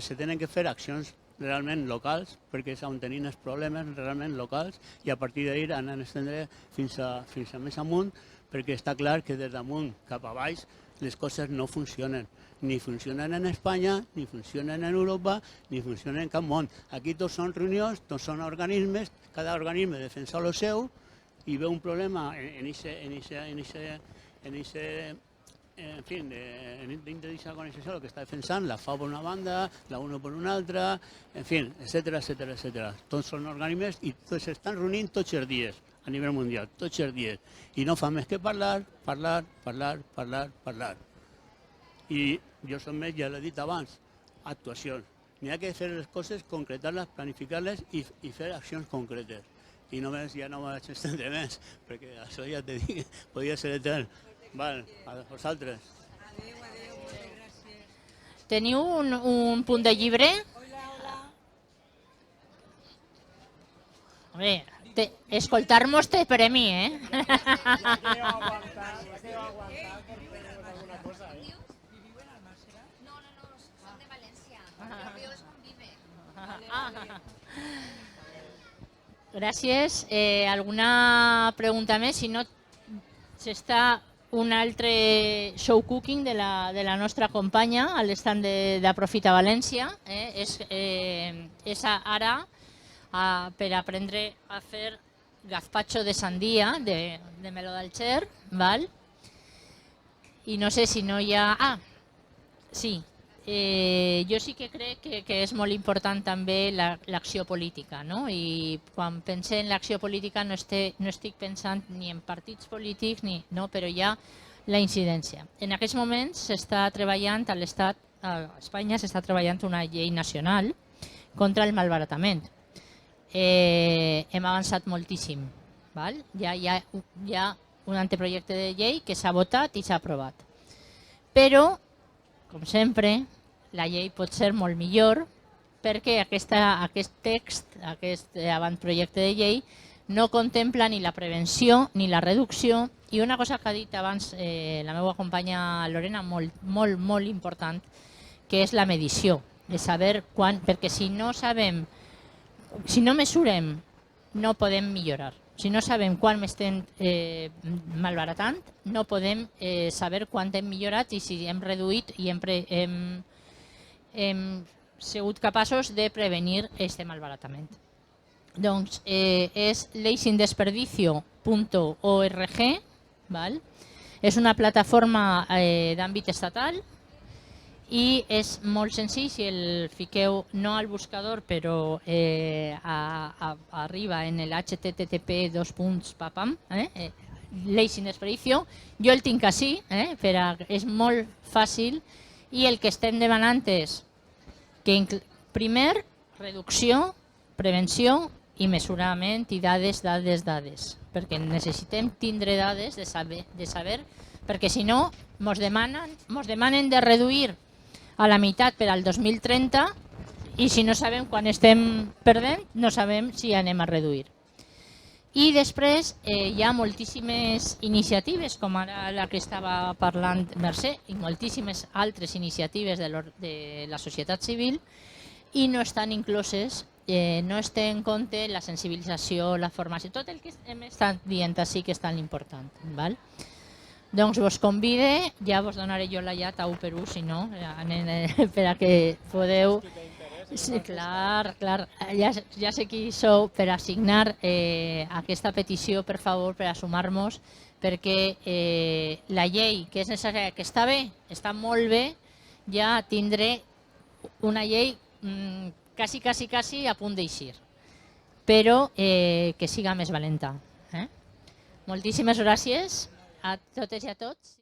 se tenen que fer accions realment locals, perquè és on tenim els problemes realment locals, i a partir d'ahir han d'estendre fins a més amunt, perquè està clar que des damunt cap a baix les coses no funcionen. Ni funcionen en Espanya, ni funcionen en Europa, ni funcionen en cap món. Aquí tots són reunions, tots són organismes, cada organisme defensa el seu i veu un problema en fi, dintre d'aquesta organització el que està defensant, la FAO per una banda, la UNO per una altra, en fi, etcètera. Tots són organismes i s'estan reunint tots els dies a nivell mundial, tots els dies. I no fa més que parlar. I jo som més, ja l'he dit abans, actuacions. N'hi ha que fer les coses, concretar-les, planificar-les i fer accions concretes. I només ja no vaig estendre més, perquè això ja t'he dit, podia ser etern. Val, a vosaltres. Teniu un punt de llibre? Hombre, escoltar-nos té premi, eh? Són de València, però vius com vive. Gràcies. Alguna pregunta més? Si no, s'està un altre show cooking de la nostra companya a l'estand d'Aprofita València. És ara per aprendre a fer gazpacho de sandia, de meló del Xer, val? I no sé si no hi ha... Ah, sí. Jo sí que crec que és molt important també l'acció política, no? I quan pense en l'acció política no estic pensant ni en partits polítics, no, però hi ha la incidència. En aquests moments s'està treballant a l'Estat, a Espanya s'està treballant una llei nacional contra el malbaratament. Hem avançat moltíssim. Hi ha un anteprojecte de llei que s'ha votat i s'ha aprovat. Però, com sempre, la llei pot ser molt millor perquè aquest text, aquest avantprojecte de llei, no contempla ni la prevenció ni la reducció. I una cosa que ha dit abans la meva companya Lorena, molt important, que és la medició, de saber quan, perquè si no mesurem, no podem millorar. Si no sabem quan estem malbaratant, no podem saber quan hem millorat i si hem reduït i hem sigut capaços de prevenir aquest malbaratament. Doncs és leysindesperdicio.org, és una plataforma d'àmbit estatal i és molt senzill. Si el fiqueu no al buscador, però arriba en el http://papam, leysindesperdicio. Jo el tinc així, és molt fàcil, i el que estem demanant és que primer reducció, prevenció i mesurament i dades, perquè necessitem tindre dades de saber, perquè si no mos demanen de reduir a la meitat per al 2030 i si no sabem quan estem perdent no sabem si anem a reduir. I després hi ha moltíssimes iniciatives, com ara la que estava parlant Mercè, i moltíssimes altres iniciatives de la societat civil, i no estan incloses, no es té en compte la sensibilització, la formació, tot el que hem estat dient així que és tan important. doncs vos convide, ja vos donaré jo la llat a 1 per 1, si no, per a que podeu... Sí, clar, ja sé qui sou per assignar aquesta petició, per favor, per a sumar-nos, perquè la llei que és necessària, que està bé, està molt bé, ja tindré una llei quasi a punt d'eixir, però que siga més valenta. Moltíssimes gràcies a totes i a tots.